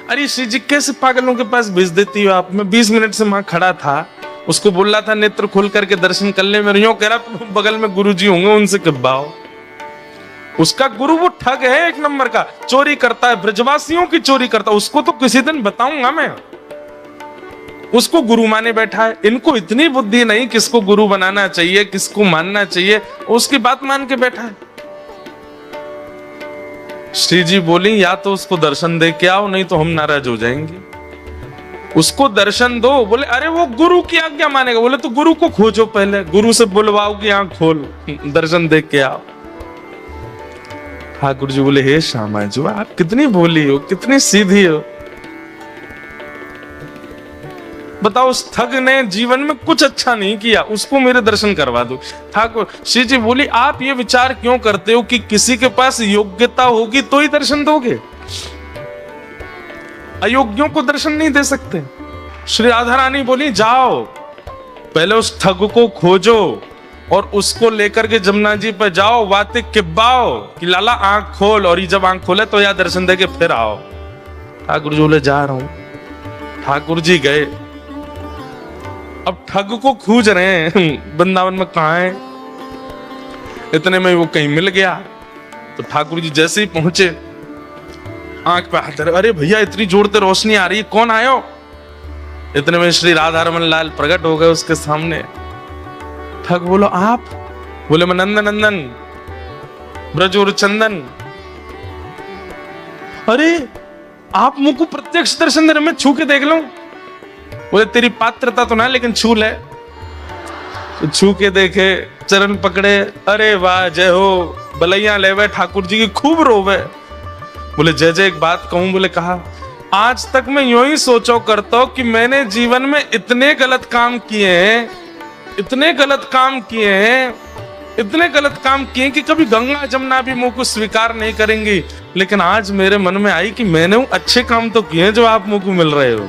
अरे श्री जी कैसे पागलों के पास भेज देती हो आप? मैं 20 मिनट से वहां खड़ा था, उसको बोल रहा था नेत्र खोल करके दर्शन कर ले, मेरे यूं कह रहा बगल में गुरुजी होंगे, उनसे कब्बाओ। उसका गुरु वो ठग है, एक नंबर का चोरी करता है, ब्रजवासियों की चोरी करता है। उसको तो किसी दिन बताऊंगा मैं, उसको गुरु माने बैठा है। इनको इतनी बुद्धि नहीं किसको गुरु बनाना चाहिए, किसको मानना चाहिए, उसकी बात मान के बैठा है। श्री जी बोली या तो उसको दर्शन दे के आओ, नहीं तो हम नाराज हो जाएंगे। उसको दर्शन दो। बोले अरे वो गुरु की आज्ञा मानेगा। बोले तो गुरु को खोजो पहले, गुरु से बुलवाओ कि आंख खोल, दर्शन देख के आओ। ठाकुर जी बोले हे श्यामा जी आप कितनी भोली हो, कितनी सीधी हो। बताओ उस ठग ने जीवन में कुछ अच्छा नहीं किया, उसको मेरे दर्शन करवा दो। ठाकुर श्री जी बोली आप ये विचार क्यों करते हो कि किसी के पास योग्यता होगी तो ही दर्शन दोगे? अयोग्यों को दर्शन नहीं दे सकते। श्री राधा रानी बोली जाओ पहले उस ठग को खोजो और उसको लेकर के जमुना जी पर जाओ, वाते किब्बाओ कि लाला आंख खोल, और ये जब आंख खोले तो यहाँ दर्शन दे के फिर आओ। ठाकुर जी बोले जा रहा हूं। ठाकुर जी गए, अब ठग को खोज रहे हैं वृंदावन में कहां है। इतने में वो कहीं मिल गया तो ठाकुर जी जैसे ही पहुंचे आंख पे हाथ, अरे भैया इतनी जोर से रोशनी आ रही है, कौन आयो? इतने में श्री राधा रमन लाल प्रकट हो गए उसके सामने। ठग बोलो आप? बोले मैं नंदन नंदन ब्रजोर चंदन। अरे आप मुझको प्रत्यक्ष दर्शन दे रहे, मैं छू के देख लूं? बोले तेरी पात्रता तो ना, लेकिन छू ले। तो छू के देखे, चरण पकड़े, अरे वाह जय हो, बलैया लेवे ठाकुर जी की खूब रोवे। बोले जय जय, एक बात कहूं? बोले कहा, आज तक मैं यूं ही सोचो करता हूं कि मैंने जीवन में इतने गलत काम किए हैं, इतने गलत काम किए हैं, इतने गलत काम किए कि कभी गंगा जमुना भी मुंह को स्वीकार नहीं करेंगी, लेकिन आज मेरे मन में आई कि मैंने वो अच्छे काम तो किए जो आप मुंह को मिल रहे हो।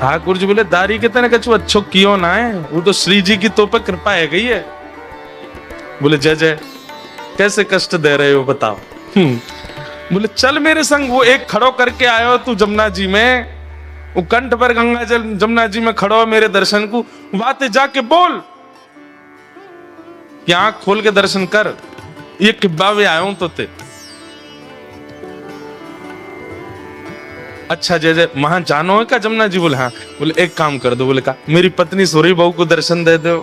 ठाकुर जी बोले दारी के तने कछु अच्छो कियो ना है, वो तो श्री जी की तो पे कृपा है गई है। बोले जय जय, कैसे कष्ट दे रहे हो बताओ? बोले चल मेरे संग, वो एक खड़ो करके आयो तू जमुना जी में, वो कंठ पर गंगा जल जमुना जी में खड़ो मेरे दर्शन को, बातें जाके बोल कि आंख खोल के दर्शन कर, ये किब्बा भी आयो तो ते। अच्छा जय जय, वहां जानो है क्या जमुना जी? बोले हाँ। बोले एक काम कर दो, बोले का, मेरी पत्नी सोरी बहू को दर्शन दे दो।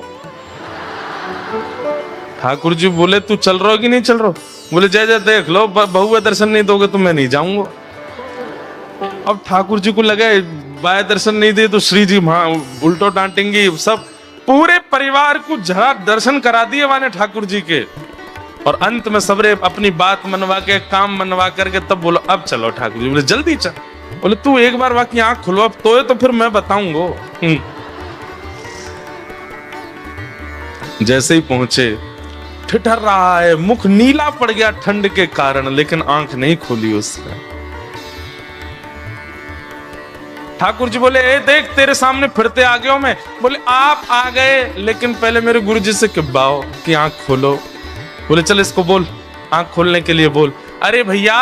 ठाकुर जी बोले तू चल रहा हो कि नहीं चल रहा? बोले जय जय देख लो, बहू का दर्शन नहीं दोगे तो मैं नहीं जाऊंगा। अब ठाकुर जी को लगे बाय दर्शन नहीं दे तो श्री जी वहां उल्टो डांटेंगी, सब पूरे परिवार को जरा दर्शन करा दिए माने ठाकुर जी के, और अंत में सबरे अपनी बात मनवा के, काम मनवा करके तब बोलो अब चलो। ठाकुर जी बोले जल्दी चल। बोले तू एक बार बाकी आंख खुलवा तो फिर मैं बताऊंगा। जैसे ही पहुंचे, ठिठर रहा है, मुख नीला पड़ गया ठंड के कारण, लेकिन आंख नहीं खोली उसने। ठाकुर जी बोले ए देख तेरे सामने फिरते आ गया हूं मैं। बोले आप आ गए, लेकिन पहले मेरे गुरु जी से किब्बाओ कि आंख खोलो। बोले चल इसको बोल, आंख खोलने के लिए बोल। अरे भैया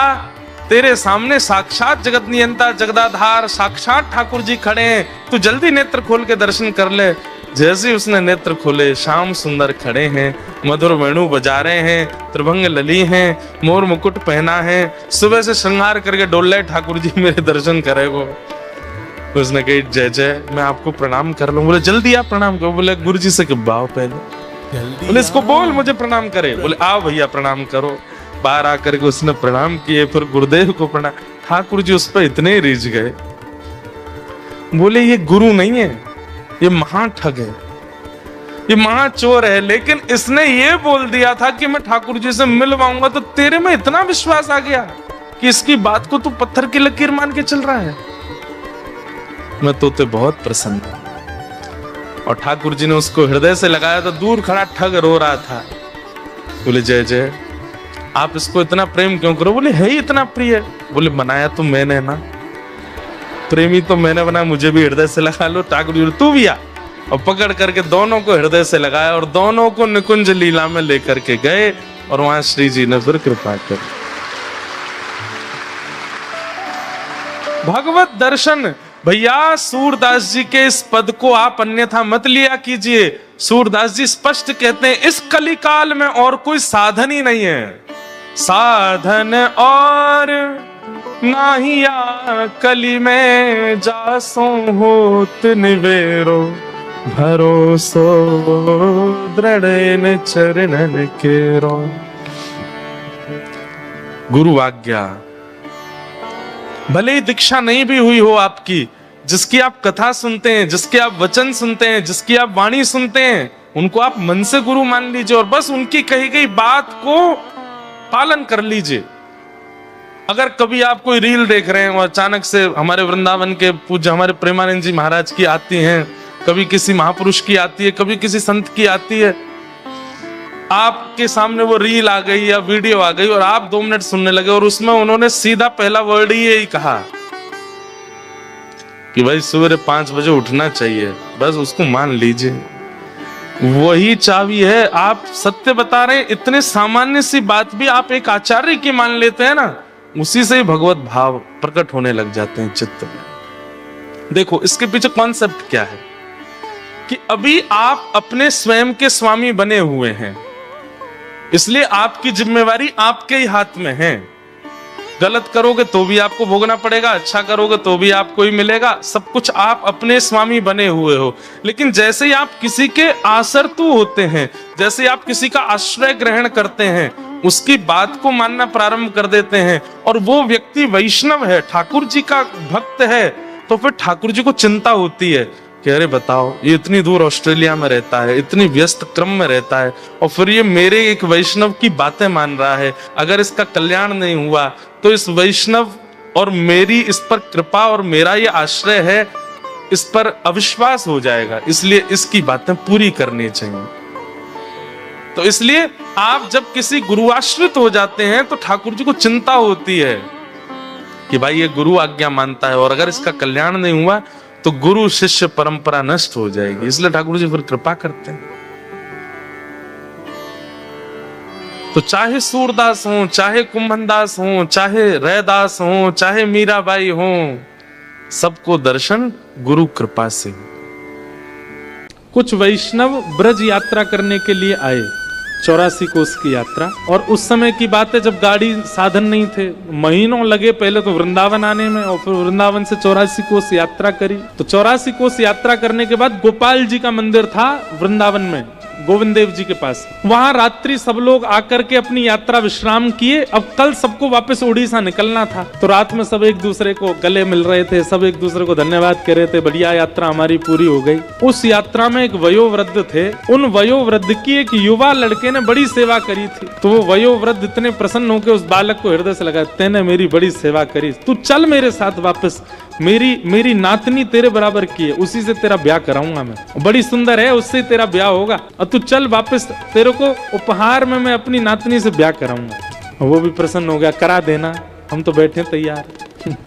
तेरे सामने साक्षात जगत नियंता जगदाधार साक्षात ठाकुर जी खड़े हैं, तू जल्दी नेत्र खोल के दर्शन कर ले। जैसे ही उसने नेत्र खोले, श्याम सुंदर खड़े हैं, मधुर वेणु बजा रहे हैं, त्रिभंग लली हैं, मोर मुकुट पहना है, सुबह से श्रृंगार करके डोल रहे ठाकुर जी मेरे दर्शन करेगो। उसने कही जय जय मैं आपको प्रणाम कर लूं। बोले जल्दी आप प्रणाम करो। बोले गुरु जी से किब्बाओ पहले। बोले इसको बोल मुझे प्रणाम करे। बोले आओ भैया प्रणाम करो। बाहर आकर के उसने प्रणाम किए, फिर गुरुदेव को प्रणाम। ठाकुर जी उस पर इतने रिझ गए, बोले ये गुरु नहीं है, ये महाठग है, ये महाचोर है, लेकिन इसने ये बोल दिया था कि मैं ठाकुर जी से मिलवाऊंगा, तो तेरे में इतना विश्वास आ गया कि इसकी बात को तू पत्थर की लकीर मान के चल रहा है। मैं तो ते बहुत प्रसन्न हूं। और ठाकुर जी ने उसको हृदय से लगाया तो दूर खड़ा ठग रो रहा था। बोले जय जय आप इसको इतना प्रेम क्यों करो? बोले है ही इतना प्रिय। बोले बनाया तो मैंने ना, प्रेमी तो मैंने बनाया, मुझे भी हृदय से लगा लो। ठाकुर जी तू भी आ, और पकड़ करके दोनों को हृदय से लगाया और दोनों को निकुंज लीला में लेकर के गए, और वहां श्री जी ने फिर कृपा कर भगवत दर्शन। भैया सूरदास जी के इस पद को आप अन्यथा मत लिया कीजिए। सूरदास जी स्पष्ट कहते हैं इस कलिकाल में और कोई साधन ही नहीं है, साधन और नाहिया कली में जासो होत निवेरो, भरोसो दृढ़ इन चरणन केरो। गुरु आज्ञा भले ही दीक्षा नहीं भी हुई हो आपकी, जिसकी आप कथा सुनते हैं, जिसके आप वचन सुनते हैं, जिसकी आप वाणी सुनते हैं, उनको आप मन से गुरु मान लीजिए और बस उनकी कही गई बात को पालन कर लीजिए। अगर कभी आप कोई रील देख रहे हैं और अचानक से हमारे वृंदावन के पूज्य हमारे प्रेमानंद जी महाराज की आती हैं, कभी किसी महापुरुष की आती है, कभी किसी संत की आती है, आपके सामने वो रील आ गई या वीडियो आ गई और आप 2 मिनट सुनने लगे और उसमें उन्होंने सीधा पहला वर्ड ही यही कहा कि भाई सवेरे 5 बजे उठना चाहिए, बस उसको मान लीजिए, वही चाबी है। आप सत्य बता रहे हैं, इतने सामान्य सी बात भी आप एक आचार्य की मान लेते हैं ना, उसी से ही भगवत भाव प्रकट होने लग जाते हैं चित्त में। देखो इसके पीछे कॉन्सेप्ट क्या है कि अभी आप अपने स्वयं के स्वामी बने हुए हैं, इसलिए आपकी जिम्मेवारी आपके ही हाथ में है। गलत करोगे तो भी आपको भोगना पड़ेगा, अच्छा करोगे तो भी आपको ही मिलेगा, सब कुछ आप अपने स्वामी बने हुए हो। लेकिन जैसे ही आप किसी के आसरतु होते हैं, जैसे आप किसी का आश्रय ग्रहण करते हैं, उसकी बात को मानना प्रारंभ कर देते हैं और वो व्यक्ति वैष्णव है, ठाकुर जी का भक्त है, तो फिर ठाकुर जी को चिंता होती है कि अरे बताओ, ये इतनी दूर ऑस्ट्रेलिया में रहता है, इतनी व्यस्त क्रम में रहता है, और फिर ये मेरे एक वैष्णव की बातें मान रहा है। अगर इसका कल्याण नहीं हुआ तो इस वैष्णव और मेरी इस पर कृपा और मेरा ये आश्रय है, इस पर अविश्वास हो जाएगा, इसलिए इसकी बातें पूरी करनी चाहिए। तो इसलिए आप जब किसी गुरु आश्रित हो जाते हैं तो ठाकुर जी को चिंता होती है कि भाई ये गुरु आज्ञा मानता है और अगर इसका कल्याण नहीं हुआ तो गुरु शिष्य परंपरा नष्ट हो जाएगी, इसलिए ठाकुर जी फिर कृपा करते हैं। तो चाहे सूरदास हो, चाहे कुंभनदास हो, चाहे रैदास हो, चाहे मीराबाई हो, सबको दर्शन गुरु कृपा से। कुछ वैष्णव ब्रज यात्रा करने के लिए आए, 84 कोस की यात्रा, और उस समय की बात है जब गाड़ी साधन नहीं थे, महीनों लगे पहले तो वृंदावन आने में, और फिर वृंदावन से 84 कोस यात्रा करी। तो 84 कोस यात्रा करने के बाद गोपाल जी का मंदिर था वृंदावन में, गोविंद देव जी के पास। वहां रात्रि सब लोग आकर के अपनी यात्रा विश्राम किए। अब कल सबको वापस उड़ीसा निकलना था, तो रात में सब एक दूसरे को गले मिल रहे थे, सब एक दूसरे को धन्यवाद कह रहे थे, बढ़िया यात्रा हमारी पूरी हो गई। उस यात्रा में एक वयोवृद्ध थे, उन वयोवृद्ध की एक युवा लड़के ने बड़ी सेवा करी थी। तो वो वयोवृद्ध इतने प्रसन्न होकर उस बालक को हृदय से लगा, तेने मेरी बड़ी सेवा करी, तू चल मेरे साथ वापस, मेरी नातनी तेरे बराबर की है, उसी से तेरा ब्याह कराऊंगा मैं, बड़ी सुंदर है, उससे तेरा ब्याह होगा, और तू चल वापस, तेरे को उपहार में मैं अपनी नातनी से ब्याह कराऊंगा। वो भी प्रसन्न हो गया, करा देना, हम तो बैठे तैयार।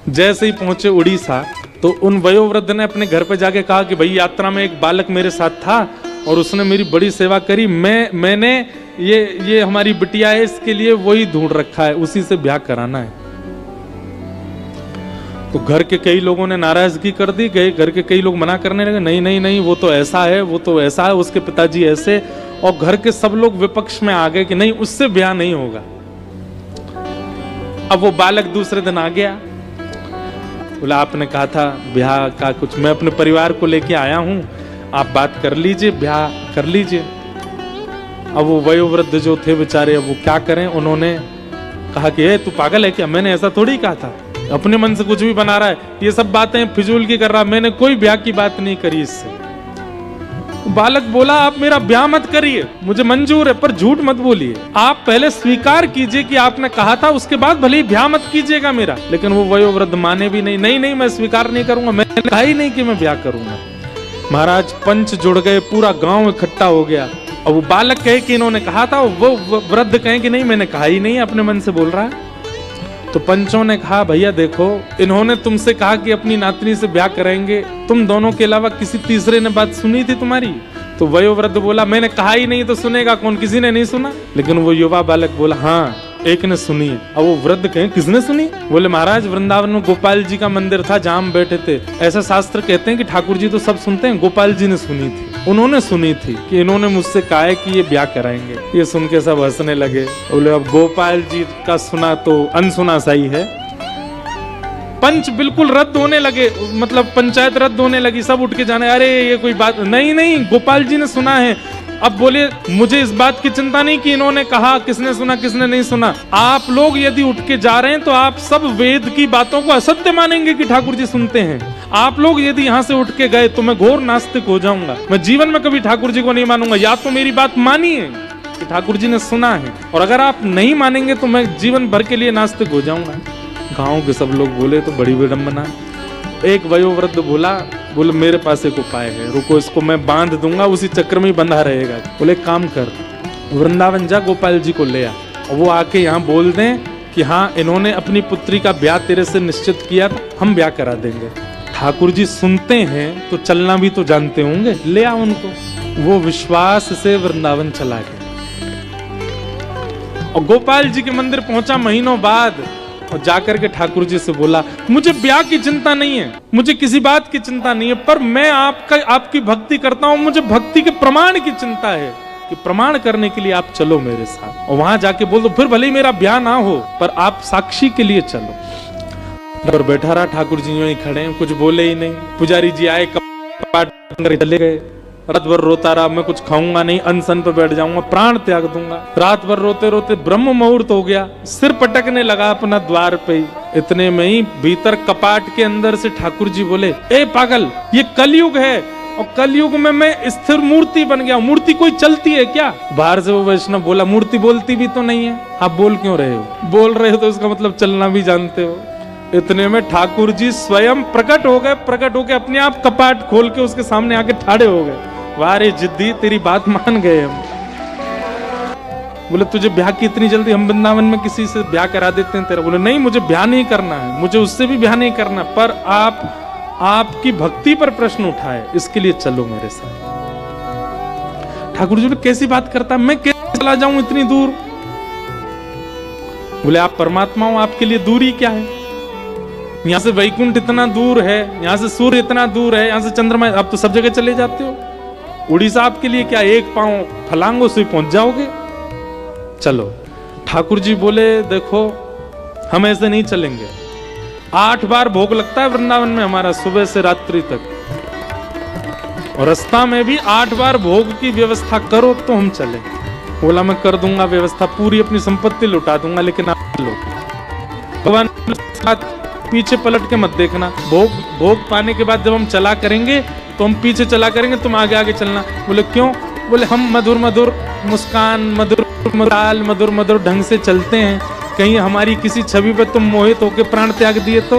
जैसे ही पहुंचे उड़ीसा तो उन वयोवृद्ध ने अपने घर पे जाके कहा कि भाई यात्रा में एक बालक मेरे साथ था और उसने मेरी बड़ी सेवा करी, मैंने ये हमारी बिटिया है, इसके लिए वही ढूंढ रखा है, उसी से ब्याह कराना है। तो घर के कई लोगों ने नाराजगी कर दी, घर के कई लोग मना करने लगे, नहीं नहीं नहीं, वो तो ऐसा है, वो तो ऐसा है, उसके पिताजी ऐसे, और घर के सब लोग विपक्ष में आ गए कि नहीं, उससे ब्याह नहीं होगा। अब वो बालक दूसरे दिन आ गया, बोला आपने कहा था ब्याह का कुछ, मैं अपने परिवार को लेके आया हूं, आप बात कर लीजिए, ब्याह कर लीजिए। अब वो वयोवृद्ध जो थे बेचारे, अब वो क्या करें, उन्होंने कहा कि तू पागल है क्या, मैंने ऐसा थोड़ी कहा था, अपने मन से कुछ भी बना रहा है, ये सब बातें फिजूल की कर रहा, मैंने कोई ब्याह की बात नहीं करी इससे। बालक बोला आप मेरा ब्याह मत करिए, मुझे मंजूर है, पर झूठ मत बोलिए, आप पहले स्वीकार कीजिए कि आपने कहा था, उसके बाद भले ही ब्याह मत कीजिएगा मेरा। लेकिन वो वयोवृद्ध माने भी नहीं, नहीं नहीं मैं स्वीकार नहीं करूंगा, मैंने कहा ही नहीं कि मैं ब्याह करूंगा। महाराज पंच जुड़ गए, पूरा गांव इकट्ठा हो गया, और वो बालक कहे कि इन्होंने कहा था, वो वृद्ध कहे कि नहीं मैंने कहा ही नहीं, अपने मन से बोल रहा है। तो पंचों ने कहा भैया देखो, इन्होंने तुमसे कहा कि अपनी नातनी से ब्याह करेंगे, तुम दोनों के अलावा किसी तीसरे ने बात सुनी थी तुम्हारी? तो वयोवृद्ध बोला मैंने कहा ही नहीं, तो सुनेगा कौन, किसी ने नहीं सुना। लेकिन वो युवा बालक बोला हाँ एक ने सुनी है। अब वो वृद्ध कहे किसने सुनी? बोले महाराज वृंदावन में गोपाल जी का मंदिर था जहां हम बैठे थे, ऐसा शास्त्र कहते हैं कि ठाकुर जी तो सब सुनते हैं, गोपाल जी ने सुनी थी, उन्होंने सुनी थी कि इन्होंने मुझसे कहा है कि ये ब्याह कराएंगे। ये सुन के सब हंसने लगे, बोले अब गोपाल जी का सुना तो अनसुना सही है। पंच बिल्कुल रद्द होने लगे, मतलब पंचायत रद्द होने लगी, सब उठ के जाने, अरे ये कोई बात नहीं, नहीं गोपाल जी ने सुना है। अब बोले मुझे इस बात की चिंता नहीं कि इन्होंने कहा किसने सुना किसने नहीं सुना, आप लोग यदि उठ के जा रहे हैं तो आप सब वेद की बातों को असत्य मानेंगे कि ठाकुर जी सुनते हैं। आप लोग यदि यहाँ से उठ के गए तो मैं घोर नास्तिक हो जाऊंगा, मैं जीवन में कभी ठाकुर जी को नहीं मानूंगा। या तो मेरी बात मानिए कि ठाकुर जी ने सुना है, और अगर आप नहीं मानेंगे तो मैं जीवन भर के लिए नास्तिक हो जाऊंगा। गांव के सब लोग बोले तो बड़ी विडंबना। एक वयोवृद्ध बोले मेरे पास एक उपाय है, रुको इसको मैं बांध दूंगा, उसी चक्र में ही बंधा रहेगा। बोले काम कर, वृंदावन जा गोपाल जी को ले आ, और वो आके यहाँ बोल दें कि हाँ इन्होंने अपनी पुत्री का ब्याह तेरे से निश्चित किया था, हम ब्याह करा देंगे। ठाकुर जी सुनते हैं तो चलना भी तो जानते होंगे, ले आ उनको। वो विश्वास से वृंदावन चला गया और गोपाल जी के मंदिर पहुंचा महीनों बाद, और जाकर के ठाकुर जी से बोला मुझे ब्याह की चिंता नहीं है, मुझे किसी बात की चिंता नहीं है, पर मैं आपकी भक्ति करता हूँ, मुझे भक्ति के प्रमाण की चिंता है कि प्रमाण करने के लिए आप चलो मेरे साथ। और वहां जाके बोल दो फिर भले ही मेरा ब्याह ना हो पर आप साक्षी के लिए चलो। और बैठा रहा, ठाकुर जी वहीं खड़े हैं, कुछ बोले ही नहीं। पुजारी जी आए, कपाट चले गए। रात भर रोता रहा, मैं कुछ खाऊंगा नहीं, अनशन पे बैठ जाऊंगा, प्राण त्याग दूंगा। रात भर रोते रोते ब्रह्म मुहूर्त हो गया, सिर पटकने लगा अपना द्वार पे ही। इतने में ही भीतर कपाट के अंदर से ठाकुर जी बोले ए पागल, ये कलयुग है, और कलयुग में मैं स्थिर मूर्ति बन गया। मूर्ति कोई चलती है क्या? बाहर से वो वैष्णव बोला मूर्ति बोलती भी तो नहीं है, आप बोल क्यों रहे हो? बोल रहे हो तो उसका मतलब चलना भी जानते हो। इतने में ठाकुर जी स्वयं प्रकट हो गए। प्रकट होके अपने आप कपाट खोल के उसके सामने आके ठाड़े हो गए। वाह रे जिद्दी, तेरी बात मान गए हम। बोले तुझे ब्याह की इतनी जल्दी, हम वृंदावन में किसी से ब्याह करा देते हैं तेरा। बोले नहीं, मुझे ब्याह नहीं करना है, मुझे उससे भी ब्याह नहीं करना, पर आपकी भक्ति पर प्रश्न उठाए, इसके लिए चलो मेरे साथ। ठाकुर जी बोले कैसी बात करता, मैं कैसे चला जाऊं इतनी दूर? बोले आप परमात्मा हो, आपके लिए दूरी क्या है? यहां से वैकुंठ इतना दूर है, यहां से सूर्य इतना दूर है, यहां से चंद्रमा, आप तो सब जगह चले जाते हो। उड़ीसा आपके लिए क्या, एक पांव फलांगों से पहुंच जाओगे। चलो। ठाकुर जी बोले देखो हम ऐसे नहीं चलेंगे। 8 बार भोग लगता है वृंदावन में हमारा, सुबह से रात्रि तक, और रास्ता में भी 8 बार भोग की व्यवस्था करो तो हम चले। बोला मैं कर दूंगा व्यवस्था, पूरी अपनी संपत्ति लुटा दूंगा, लेकिन आप लो। भगवान पीछे पलट के मत देखना। भोग पाने के बाद जब हम चला करेंगे तो हम पीछे चला करेंगे, तुम आगे आगे चलना। बोले क्यों? बोले हम मधुर मधुर मुस्कान, मधुर मधुर मधुर ढंग से चलते हैं, कहीं हमारी किसी छवि पर तुम मोहित होकर प्राण त्याग दिए तो?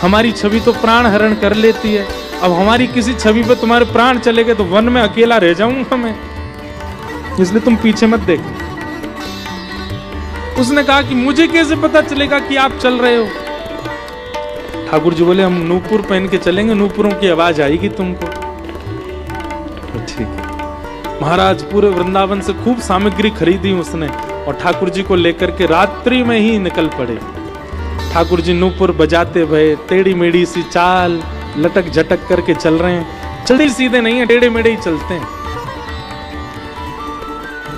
हमारी छवि तो प्राण हरण कर लेती है, अब हमारी किसी छवि पर तुम्हारे प्राण चले गए तो वन में अकेला रह जाऊंगा मैं, इसलिए तुम पीछे मत देखो। उसने कहा कि मुझे कैसे पता चलेगा कि आप चल रहे हो? ठाकुर जी बोले हम नूपुर पहन के चलेंगे, नूपुरों की आवाज आएगी तुमको। ठीक है। महाराज पूरे वृंदावन से खूब सामग्री खरीदी उसने, और ठाकुर जी को लेकर के रात्रि में ही निकल पड़े। ठाकुर जी नूपुर बजाते हुए टेढ़ी मेढ़ी सी चाल लटक झटक करके चल रहे हैं। चलते सीधे नहीं है, टेढ़े मेढ़े ही चलते हैं।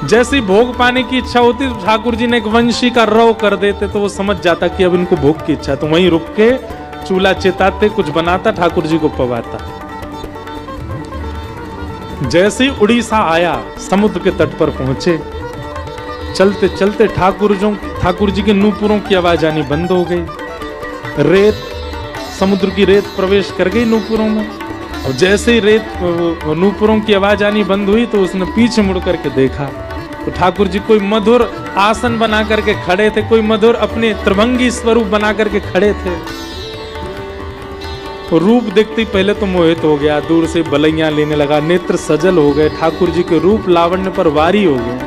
जैसे भोग पाने की इच्छा होती तो ठाकुर जी ने एक वंशी का रव कर देते तो वो समझ जाता कि अब इनको भोग की इच्छा, तो वहीं रुक के चूल्हा चिताते, कुछ बनाता, ठाकुर जी को पवाता। जैसे ही उड़ीसा आया, समुद्र के तट पर पहुंचे, चलते चलते ठाकुर जी के नूपुरों की आवाज आनी बंद हो गई। रेत, समुद्र की रेत प्रवेश कर गई नूपुरों में, और जैसे ही नूपुरों की आवाज आनी बंद हुई तो उसने पीछे मुड़ करके देखा तो ठाकुर जी कोई मधुर आसन बना करके खड़े थे, कोई मधुर अपने त्रिभंगी स्वरूप बना करके खड़े थे। रूप देखते ही पहले तो मोहित हो गया, दूर से बलैया लेने लगा, नेत्र सजल हो गए, ठाकुर जी के रूप लावण्य पर वारी हो गए।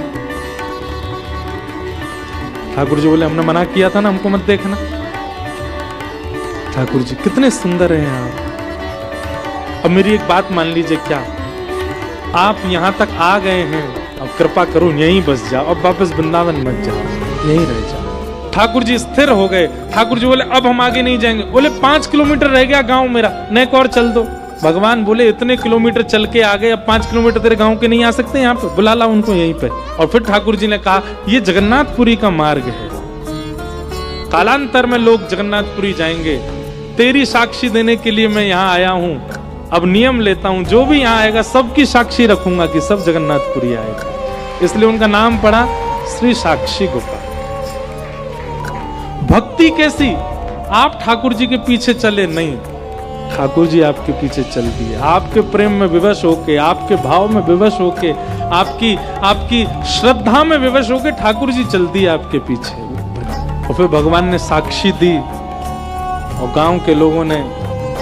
ठाकुर जी बोले हमने मना किया था ना, हमको मत देखना। ठाकुर जी कितने सुंदर हैं आप। अब मेरी एक बात मान लीजिए, क्या आप यहां तक आ गए हैं, अब कृपा करो यहीं बस जाओ, अब वापस वृंदावन मत जाओ, यहीं रह जाओ। ठाकुर जी स्थिर हो गए। ठाकुर जी बोले अब हम आगे नहीं जाएंगे। बोले 5 किलोमीटर रह गया गांव मेरा, नेक और चल दो। भगवान बोले इतने किलोमीटर चल के आ गए, अब 5 किलोमीटर तेरे गांव के नहीं आ सकते यहाँ पे? बुला ला उनको यहीं पे। और फिर ठाकुर जी ने कहा ये जगन्नाथपुरी का मार्ग है, कालांतर में लोग जगन्नाथपुरी जाएंगे, तेरी साक्षी देने के लिए मैं यहाँ आया हूँ। अब नियम लेता हूँ, जो भी यहाँ आएगा सबकी साक्षी रखूंगा कि सब जगन्नाथपुरी आएगा। इसलिए उनका नाम पड़ा श्री साक्षी गोपाल। भक्ति कैसी? आप ठाकुर जी के पीछे चले नहीं, ठाकुर जी आपके पीछे चल दिए, आपके प्रेम में विवश होके, आपके भाव में विवश होके, आपकी श्रद्धा में विवश होके ठाकुर जी चल दिए आपके पीछे। और फिर भगवान ने साक्षी दी और गांव के लोगों ने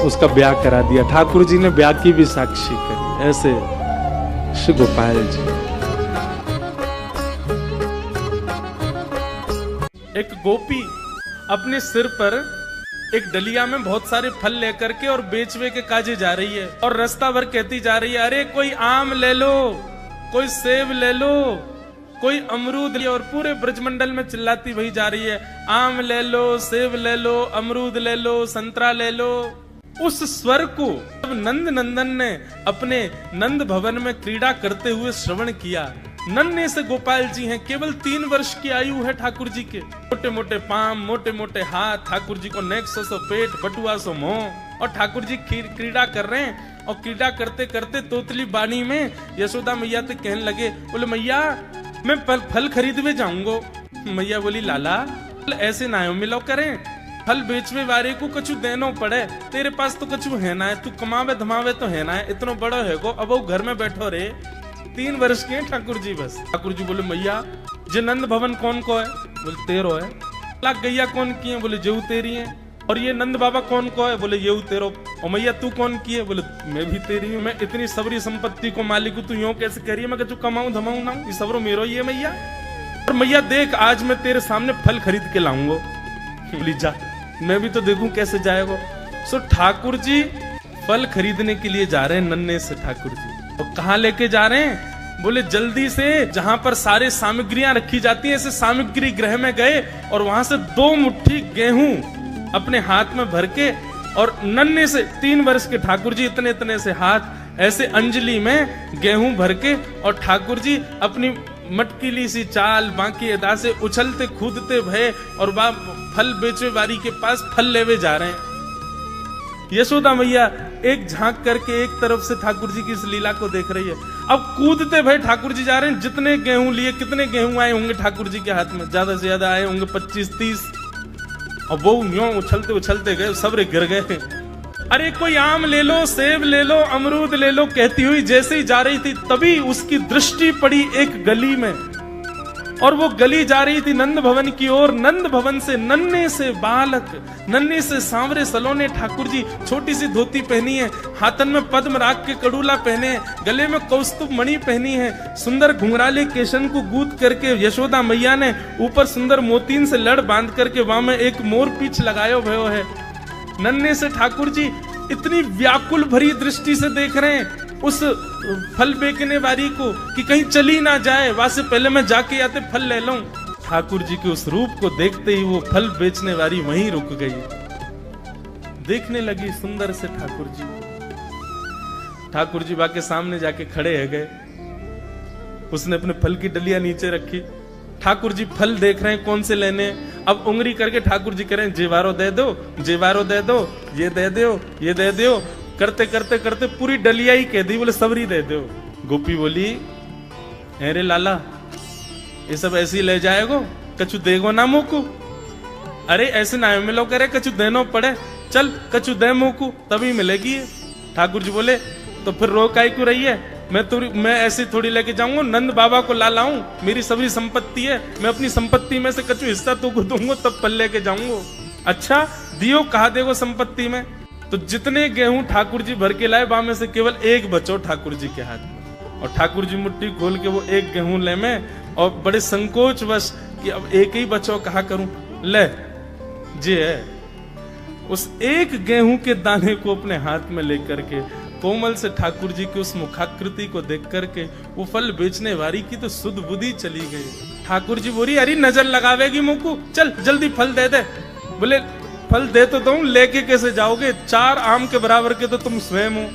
उसका ब्याह करा दिया। ठाकुर जी ने ब्याह की भी साक्षी करी। ऐसे श्री गोपाल जी। एक गोपी अपने सिर पर एक डलिया में बहुत सारे फल लेकर के और बेचवे के काजे जा रही है, और रास्ता भर कहती जा रही है अरे कोई आम ले लो, कोई सेब ले लो, कोई अमरूद ले, और पूरे ब्रजमंडल में चिल्लाती वही जा रही है आम ले लो, सेब ले लो, अमरूद ले लो, संतरा ले लो। उस स्वर को जब नंद नंदन ने अपने नंद भवन में क्रीड़ा करते हुए श्रवण किया, नन्हे से गोपाल जी हैं, केवल 3 वर्ष की आयु है ठाकुर जी के, मोटे मोटे पाम, मोटे मोटे हाथ, ठाकुर जी को नेक सो पेट, बटुआ सो मुंह, और ठाकुर जी क्रीड़ा कर रहे हैं। और क्रीड़ा करते करते तोतली बानी में यशोदा मैया तो कहने लगे, बोले मैया मैं फल खरीदवे जाऊंगा। मैया बोली लाला ऐसे ना मिलो करें, फल बेचवे वारे को कछु देनो पड़े, तेरे पास तो कछु है ना है, तू कमावे धमावे तो है ना है, इतना बड़ो है को, अब वो घर में बैठो रे। 3 वर्ष के हैं ठाकुर जी बस। ठाकुर जी बोले मैया जे नंद भवन कौन को है? बोले तेरो है। लाख गैया कौन की है? बोले जेऊ तेरी है। और ये नंद बाबा कौन को है? बोले येऊ तेरो। और मैया तू कौन की है? बोले मैं भी तेरी हूँ। मैं इतनी सबरी संपत्ति को मालिक हूँ, तू यूं कैसे कह रही है? मैं कछु कमाऊं धमाऊं ना, ये सबरो मेरो ही है मैया। और मैया देख आज मैं तेरे सामने फल खरीद के लाऊंगा। बोली जा, मैं भी तो देखूं कैसे जाएगा। सो ठाकुर जी फल खरीदने के लिए जा रहे हैं नन्हे से ठाकुर जी। तो कहाँ लेके जा रहे हैं? बोले जल्दी से जहां पर सारे सामग्रियां रखी जाती हैं, ऐसे सामग्री गृह में गए और वहां से 2 मुट्ठी गेहूं अपने हाथ में भर के, और नन्हे से 3 वर्ष के ठाकुर जी इतने इतने से हाथ ऐसे अंजलि में गेहूं भर के, और ठाकुर जी अपनी मटकीली सी चाल बाकी अदा से उछलते कूदते भय और फल बेचे वारी के पास फल लेवे जा रहे हैं। यशोदा मैया एक झांक करके एक तरफ से ठाकुर जी की इस लीला को देख रही है। अब कूदते भय ठाकुर जी जा रहे हैं। जितने गेहूं लिए, कितने गेहूं आए होंगे ठाकुर जी के हाथ में? ज्यादा से ज्यादा आए होंगे 25-30। और वो यूं उछलते उछलते गए, सब गिर गए। अरे कोई आम ले लो, सेब ले लो, अमरूद ले लो, कहती हुई जैसे ही जा रही थी तभी उसकी दृष्टि पड़ी एक गली में, और वो गली जा रही थी नंद भवन की ओर। नंद भवन से नन्हे से बालक, नन्हे से सांवरे सलोने ठाकुर जी, छोटी सी धोती पहनी है, हाथन में पद्म राग के कड़ूला पहने हैं, गले में कौस्तुभ मणि पहनी है, सुंदर घुंघराले केशन को गूंथ करके यशोदा मैया ने ऊपर सुंदर मोतीन से लड़ बांध करके वहां में एक मोर पीछ लगायो भयो है। नन्हे से ठाकुर जी इतनी व्याकुल भरी दृष्टि से देख रहे हैं उस फल बेचने वाली को कि कहीं चली ना जाए, वहां से पहले मैं जाके आते फल ले लूं। ठाकुर जी के उस रूप को देखते ही वो फल बेचने वाली वहीं रुक गई, देखने लगी सुंदर से ठाकुर जी। ठाकुर जी बाके सामने जाके खड़े है गए। उसने अपने फल की डलिया नीचे रखी। ठाकुर जी फल देख रहे हैं कौन से लेने। अब उंगली करके ठाकुर जी कह रहे हैं जेवारो दे दो, जेवारो दे दो, ये दे दो, ये दे दो, करते करते करते पूरी डलिया ही कह दी। बोले सबरी दे दो। गोपी बोली अरे लाला ये सब ऐसे ही ले जाएगो, कछु देगो ना मुकू? अरे ऐसे ना मिलो करे, कछु देनो पड़े, चल कछु दे मुकू तभी मिलेगी। ठाकुर जी बोले तो फिर रो काई क्यों रही है? मैं ऐसे थोड़ी लेके जाऊंगा, नंद बाबा को ला लाऊं, मेरी सभी संपत्ति है, मैं अपनी संपत्ति में से कछु हिस्सा तुमको दूंगा तब फल लेके जाऊंगा। अच्छा दियो, कहा देगो संपत्ति में? तो जितने गेहूं ठाकुर जी भर के लाए वहां में से केवल एक बचो ठाकुर जी के हाथ में। और ठाकुर जी मुट्ठी खोल के वो एक गेहूं ले में, और बड़े संकोच वश कि अब एक ही बचो, कहा करूं, ले जे है उस एक गेहूं के दाने को अपने हाथ में लेकर के कोमल से ठाकुर जी की उस मुखाकृति को देख करके वो फल बेचने वाली की तो सुध बुद्धि चली गई। ठाकुर जी बोली अरे नजर लगावेगी मुझको, चल जल्दी फल दे दे। बोले फल दे तो दूं, लेके कैसे जाओगे? 4 आम के बराबर के तो तुम स्वयं हो,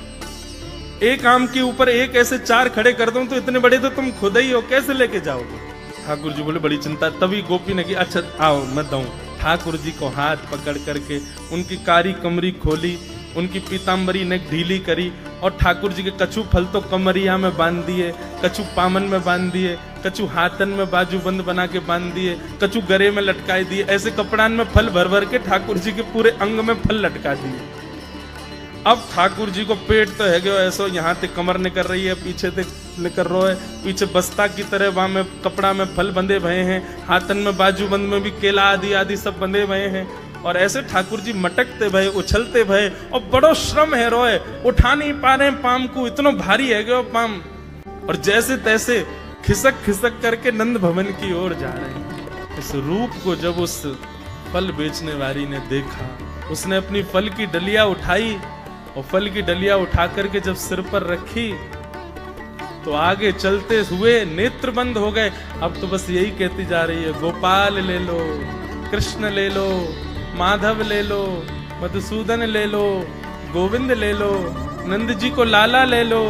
एक आम के ऊपर एक ऐसे 4 खड़े कर दूं तो इतने बड़े तो तुम खुद ही हो, कैसे लेके जाओगे? ठाकुर जी बोले बड़ी चिंता। तभी गोपी ने की अच्छा आओ मैं दूं। ठाकुर जी को हाथ पकड़ करके उनकी कारी कमरी खोली, उनकी पीताम्बरी ने ढीली करी, और ठाकुर जी के कछु फल तो कमरिया में बांध दिए, कछु पामन में बांध दिए, कछु हाथन में बाजूबंद बना के बांध दिए, कछु गरे में लटकाई दिए। ऐसे कपड़ान में फल भर भर के ठाकुर जी के पूरे अंग में फल लटका दिए। अब ठाकुर जी को पेट तो है गयो ऐसो, यहाँ ते कमर निकल रही है, पीछे ते निकल रहा है, पीछे बस्ता की तरह वहां में कपड़ा में फल बंधे भये हैं, हाथन में बाजूबंद में भी केला आदि आदि सब बंधे भये हैं। और ऐसे ठाकुर जी मटकते भये, उछलते भये, और बड़ो श्रम है रोए, उठा नहीं पा रहे पाम को, इतना भारी है गयो पाम। और जैसे तैसे खिसक खिसक करके नंद भवन की ओर जा रहे हैं। इस रूप को जब उस फल बेचने वाली ने देखा, उसने अपनी फल की डलिया उठाई, और फल की डलिया उठा करके जब सिर पर रखी तो आगे चलते हुए नेत्र बंद हो गए। अब तो बस यही कहती जा रही है गोपाल ले लो, कृष्ण ले लो, माधव ले लो, मधुसूदन ले लो, गोविंद ले लो, नंद जी को लाला ले लो।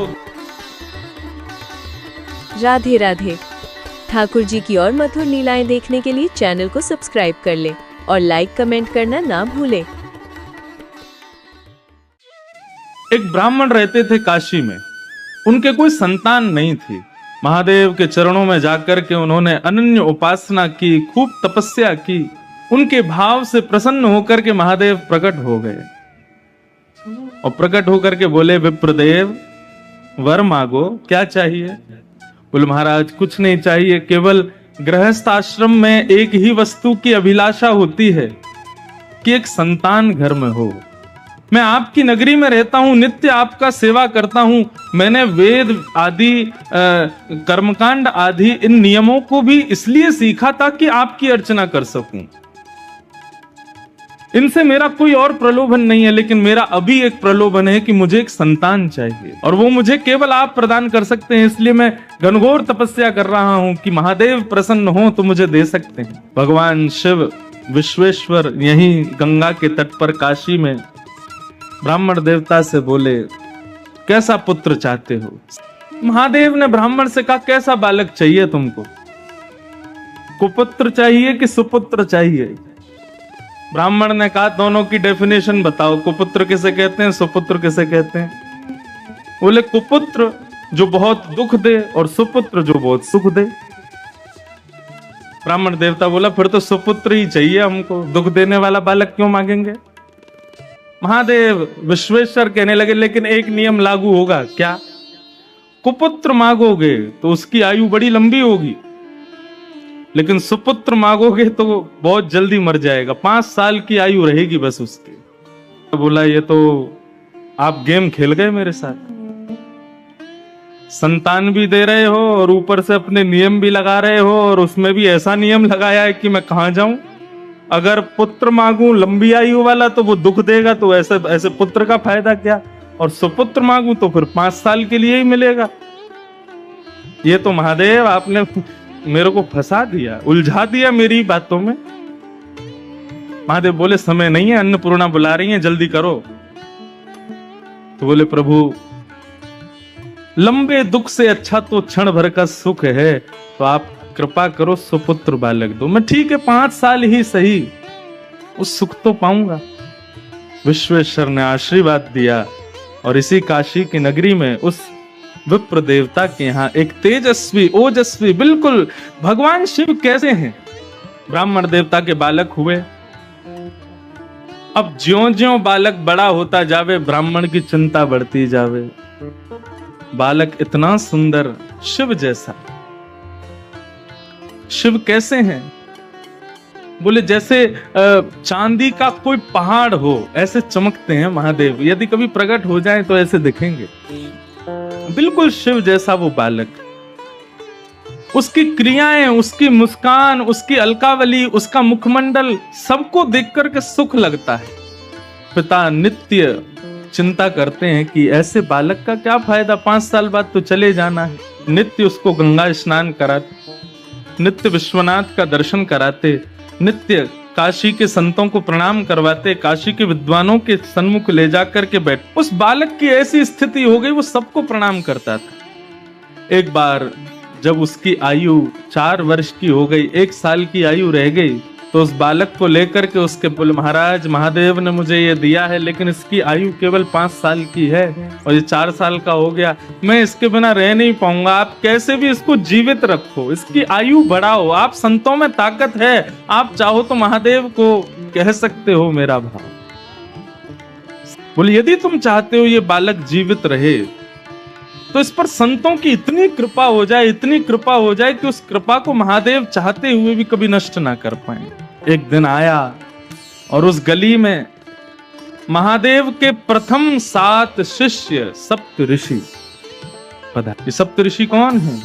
राधे राधे। ठाकुर जी की और मधुर लीलाएं देखने के लिए चैनल को सब्सक्राइब कर ले और लाइक कमेंट करना ना भूलें। एक ब्राह्मण रहते थे काशी में, उनके कोई संतान नहीं थी। महादेव के चरणों में जाकर के उन्होंने अनन्य उपासना की, खूब तपस्या की, उनके भाव से प्रसन्न होकर के महादेव प्रकट हो गए और प्रकट होकर के बोले, विप्रदेव वर मांगो, क्या चाहिए? बोले, महाराज कुछ नहीं चाहिए, केवल गृहस्थ आश्रम में एक ही वस्तु की अभिलाषा होती है कि एक संतान घर में हो। मैं आपकी नगरी में रहता हूं, नित्य आपका सेवा करता हूं। मैंने वेद आदि कर्मकांड आदि इन नियमों को भी इसलिए सीखा था कि आपकी अर्चना कर सकूं। इनसे मेरा कोई और प्रलोभन नहीं है, लेकिन मेरा अभी एक प्रलोभन है कि मुझे एक संतान चाहिए और वो मुझे केवल आप प्रदान कर सकते हैं। इसलिए मैं घनघोर तपस्या कर रहा हूं कि महादेव प्रसन्न हो तो मुझे दे सकते हैं। भगवान शिव विश्वेश्वर यहीं गंगा के तट पर काशी में ब्राह्मण देवता से बोले, कैसा पुत्र चाहते हो? महादेव ने ब्राह्मण से कहा, कैसा बालक चाहिए तुमको? कुपुत्र चाहिए कि सुपुत्र चाहिए? ब्राह्मण ने कहा, दोनों की डेफिनेशन बताओ, कुपुत्र किसे कहते हैं, सुपुत्र किसे कहते हैं? बोले, कुपुत्र जो बहुत दुख दे और सुपुत्र जो बहुत सुख दे। ब्राह्मण देवता बोला, फिर तो सुपुत्र ही चाहिए हमको, दुख देने वाला बालक क्यों मांगेंगे? महादेव विश्वेश्वर कहने लगे, लेकिन एक नियम लागू होगा। क्या? कुपुत्र मांगोगे तो उसकी आयु बड़ी लंबी होगी, लेकिन सुपुत्र मांगोगे तो बहुत जल्दी मर जाएगा, 5 साल की आयु रहेगी बस उसकी। बोला, ये तो आप गेम खेल गए मेरे साथ, संतान भी दे रहे हो और ऊपर से अपने नियम भी लगा रहे हो, और उसमें भी ऐसा नियम लगाया है कि मैं कहां जाऊं। अगर पुत्र मांगू लंबी आयु वाला तो वो दुख देगा, तो ऐसे ऐसे पुत्र का फायदा क्या? और सुपुत्र मांगू तो फिर 5 साल के लिए ही मिलेगा। ये तो महादेव आपने मेरे को फंसा दिया, उलझा दिया मेरी बातों में। महादेव बोले, समय नहीं है, अन्नपूर्णा बुला रही हैं, जल्दी करो। तो बोले, प्रभु लंबे दुख से अच्छा तो क्षण भर का सुख है, तो आप कृपा करो सुपुत्र बालक दो। मैं ठीक है 5 साल ही सही, उस सुख तो पाऊंगा। विश्वेश्वर ने आशीर्वाद दिया और इसी काशी की नगरी में उस विप्र देवता के यहां एक तेजस्वी ओजस्वी, बिल्कुल भगवान शिव कैसे हैं, ब्राह्मण देवता के बालक हुए। अब ज्यों ज्यों बालक बड़ा होता जावे, ब्राह्मण की चिंता बढ़ती जावे। बालक इतना सुंदर, शिव जैसा। शिव कैसे हैं? बोले, जैसे चांदी का कोई पहाड़ हो ऐसे चमकते हैं महादेव। यदि कभी प्रकट हो जाए तो ऐसे दिखेंगे, बिल्कुल शिव जैसा वो बालक। उसकी क्रियाएं, उसकी मुस्कान, उसकी अलकावली, उसका मुखमंडल, सबको देखकर के सुख लगता है। पिता नित्य चिंता करते हैं कि ऐसे बालक का क्या फायदा, 5 साल बाद तो चले जाना है। नित्य उसको गंगा स्नान कराते, नित्य विश्वनाथ का दर्शन कराते, नित्य काशी के संतों को प्रणाम करवाते, काशी के विद्वानों के सन्मुख ले जाकर के बैठ। उस बालक की ऐसी स्थिति हो गई, वो सबको प्रणाम करता था। एक बार जब उसकी आयु 4 वर्ष की हो गई, 1 साल की आयु रह गई, तो उस बालक को लेकर के उसके बोले, महाराज महादेव ने मुझे ये दिया है, लेकिन इसकी आयु केवल 5 साल की है और ये 4 साल का हो गया, मैं इसके बिना रह नहीं पाऊंगा। आप कैसे भी इसको जीवित रखो, इसकी आयु बढ़ाओ, आप संतों में ताकत है, आप चाहो तो महादेव को कह सकते हो मेरा भाव। बोले, यदि तुम चाहते हो ये बालक जीवित रहे तो इस पर संतों की इतनी कृपा हो जाए, इतनी कृपा हो जाए कि उस कृपा को महादेव चाहते हुए भी कभी नष्ट ना कर पाए। एक दिन आया और उस गली में महादेव के प्रथम 7 शिष्य सप्त ऋषि पधारे। सप्त ऋषि कौन हैं?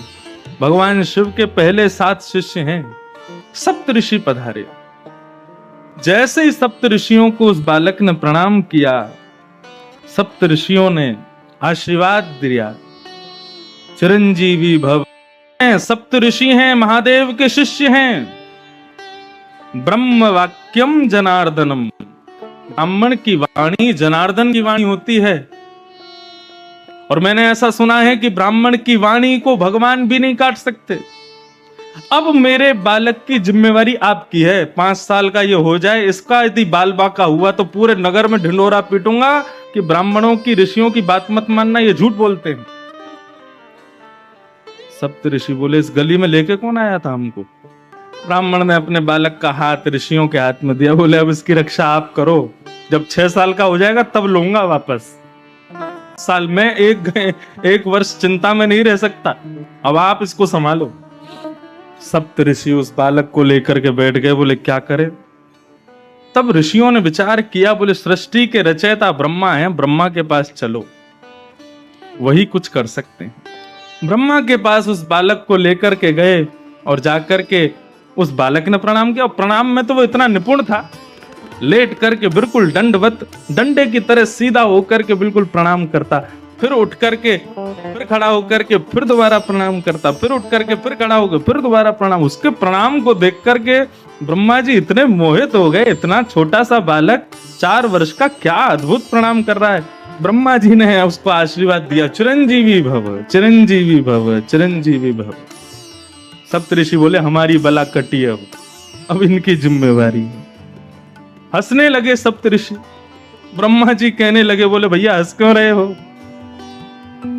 भगवान शिव के पहले 7 शिष्य हैं। सप्त ऋषि पधारे। जैसे ही सप्त ऋषियों को उस बालक ने प्रणाम किया, सप्त ऋषियों ने आशीर्वाद दिया, चिरंजीवी भव। सप्त ऋषि हैं, महादेव के शिष्य हैं। ब्रह्म वाक्यम जनार्दनम, ब्राह्मण की वाणी जनार्दन की वाणी होती है। और मैंने ऐसा सुना है कि ब्राह्मण की वाणी को भगवान भी नहीं काट सकते। अब मेरे बालक की जिम्मेवारी आपकी है, 5 साल का ये हो जाए, इसका यदि बाल बाका हुआ तो पूरे नगर में ढिंडोरा पीटूंगा कि ब्राह्मणों की ऋषियों की बात मत मानना, ये झूठ बोलते हैं। सप्त ऋषि बोले, इस गली में लेके कौन आया था हमको? ब्राह्मण ने अपने बालक का हाथ ऋषियों के हाथ में दिया, बोले अब इसकी रक्षा आप करो, जब 6 साल का हो जाएगा तब लूंगा वापस। साल में एक वर्ष चिंता में नहीं रह सकता, अब आप इसको संभालो। सप्त ऋषि उस बालक को लेकर के बैठ गए, बोले क्या करें। तब ऋषियों ने विचार किया, बोले सृष्टि के रचयिता ब्रह्मा हैं, ब्रह्मा के पास चलो, वही कुछ कर सकते हैं। ब्रह्मा के पास उस बालक को लेकर के गए और जाकर के उस बालक ने प्रणाम किया। और प्रणाम में तो वो इतना निपुण था, लेट करके बिल्कुल दंडवत, डंडे की तरह सीधा होकर के बिल्कुल प्रणाम करता, फिर उठ करके फिर खड़ा होकर के फिर दोबारा प्रणाम करता, फिर उठ करके फिर खड़ा होकर फिर दोबारा प्रणाम। उसके प्रणाम को देख करके ब्रह्मा जी इतने मोहित हो गए, इतना छोटा सा बालक 4 वर्ष का क्या अद्भुत प्रणाम कर रहा है। ब्रह्मा जी ने उसको आशीर्वाद दिया, चिरंजीवी भव, चिरंजीवी भव, चिरंजीवी भव। सप्तऋषि बोले हमारी बला कटी अब इनकी जिम्मेवारी है। हंसने लगे सप्तऋषि। ब्रह्मा जी कहने लगे, बोले भैया हंस क्यों रहे हो।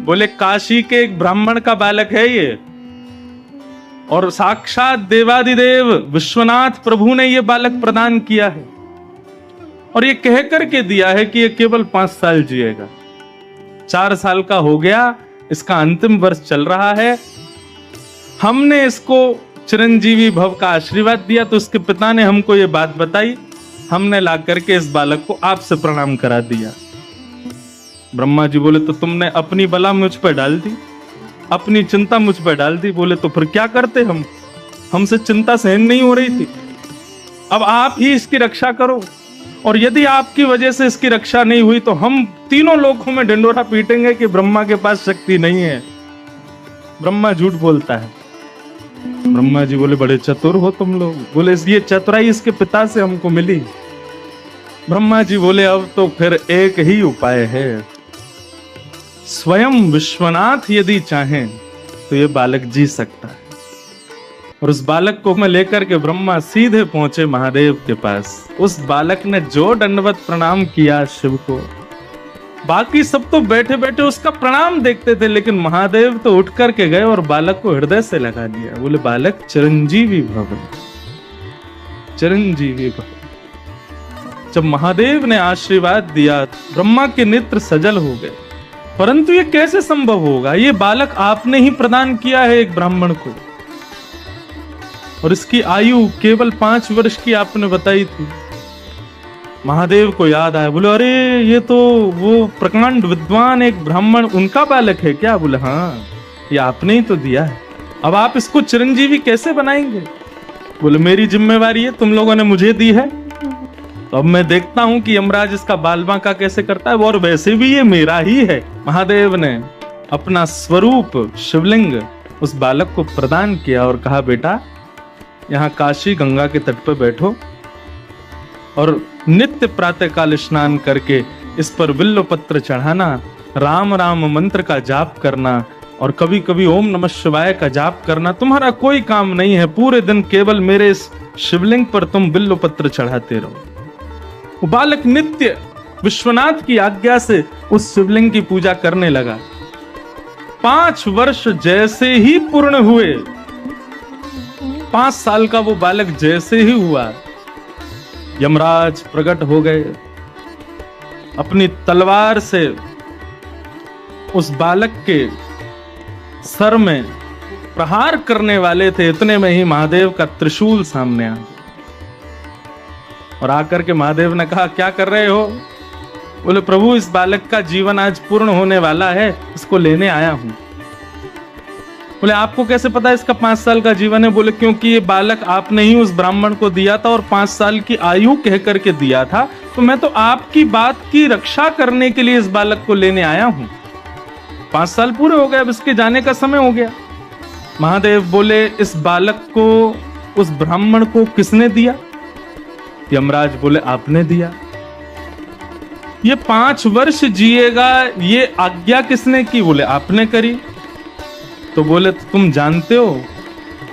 बोले काशी के एक ब्राह्मण का बालक है ये, और साक्षात देवादिदेव विश्वनाथ प्रभु ने ये बालक प्रदान किया है, और ये कह करके दिया है कि ये केवल 5 साल जिएगा। 4 साल का हो गया, इसका अंतिम वर्ष चल रहा है। हमने इसको चिरंजीवी भव का आशीर्वाद दिया, तो उसके पिता ने हमको ये बात बताई, हमने ला करके इस बालक को आपसे प्रणाम करा दिया। ब्रह्मा जी बोले तो तुमने अपनी बला मुझ पर डाल दी, अपनी चिंता मुझ पर डाल दी। बोले तो फिर क्या करते हम, हमसे चिंता सहन नहीं हो रही थी, अब आप ही इसकी रक्षा करो, और यदि आपकी वजह से इसकी रक्षा नहीं हुई तो हम तीनों लोगों में ढिंडोरा पीटेंगे कि ब्रह्मा के पास शक्ति नहीं है। ब्रह्मा झूठ बोलता है। ब्रह्मा जी बोले बड़े चतुर हो तुम लोग। बोले ये चतुराई इसके पिता से हमको मिली। ब्रह्मा जी बोले अब तो फिर एक ही उपाय है, स्वयं विश्वनाथ यदि चाहें तो ये बालक जी सकता है। और उस बालक को मैं लेकर के ब्रह्मा सीधे पहुंचे महादेव के पास। उस बालक ने जो दंडवत प्रणाम किया शिव को, बाकी सब तो बैठे बैठे उसका प्रणाम देखते थे, लेकिन महादेव तो उठ करके गए और बालक को हृदय से लगा दिया। बोले बालक चिरंजीवी भव, चिरंजीवी भव। जब महादेव ने आशीर्वाद दिया, ब्रह्मा के नेत्र सजल हो गए। परंतु ये कैसे संभव होगा, ये बालक आपने ही प्रदान किया है एक ब्राह्मण को, और इसकी आयु केवल 5 वर्ष की आपने बताई थी। महादेव को याद आया, बोले अरे ये तो वो प्रकांड विद्वान एक ब्राह्मण, उनका बालक है क्या। बोले हाँ, ये आपने ही तो दिया है, अब आप इसको चिरंजीवी कैसे बनाएंगे। बोले मेरी जिम्मेवारी है, तुम लोगों ने मुझे दी है, तो अब मैं देखता हूं कि यमराज इसका बाल बांका कैसे करता है, और वैसे भी ये मेरा ही है। महादेव ने अपना स्वरूप शिवलिंग उस बालक को प्रदान किया और कहा बेटा यहाँ काशी गंगा के तट पर बैठो, और नित्य प्रातःकाल स्नान करके इस पर बिल्व पत्र चढ़ाना, राम राम मंत्र का जाप करना, और कभी कभी ओम नमः शिवाय का जाप करना। तुम्हारा कोई काम नहीं है, पूरे दिन केवल मेरे इस शिवलिंग पर तुम बिल्व पत्र चढ़ाते रहो। वो बालक नित्य विश्वनाथ की आज्ञा से उस शिवलिंग की पूजा करने लगा। 5 वर्ष जैसे ही पूर्ण हुए, 5 साल का वो बालक जैसे ही हुआ, यमराज प्रकट हो गए। अपनी तलवार से उस बालक के सर में प्रहार करने वाले थे, इतने में ही महादेव का त्रिशूल सामने आ गया। और आकर के महादेव ने कहा क्या कर रहे हो। बोले प्रभु इस बालक का जीवन आज पूर्ण होने वाला है, इसको लेने आया हूं। बोले आपको कैसे पता इसका 5 साल का जीवन है। बोले क्योंकि ये बालक आपने ही उस ब्राह्मण को दिया था, और 5 साल की आयु कह करके दिया था, तो मैं तो आपकी बात की रक्षा करने के लिए इस बालक को लेने आया हूं। 5 साल पूरे हो गए, अब इसके जाने का समय हो गया। महादेव बोले इस बालक को उस ब्राह्मण को किसने दिया। यमराज बोले आपने दिया। ये 5 वर्ष जिएगा, ये आज्ञा किसने की। बोले आपने करी। तो बोले तो तुम जानते हो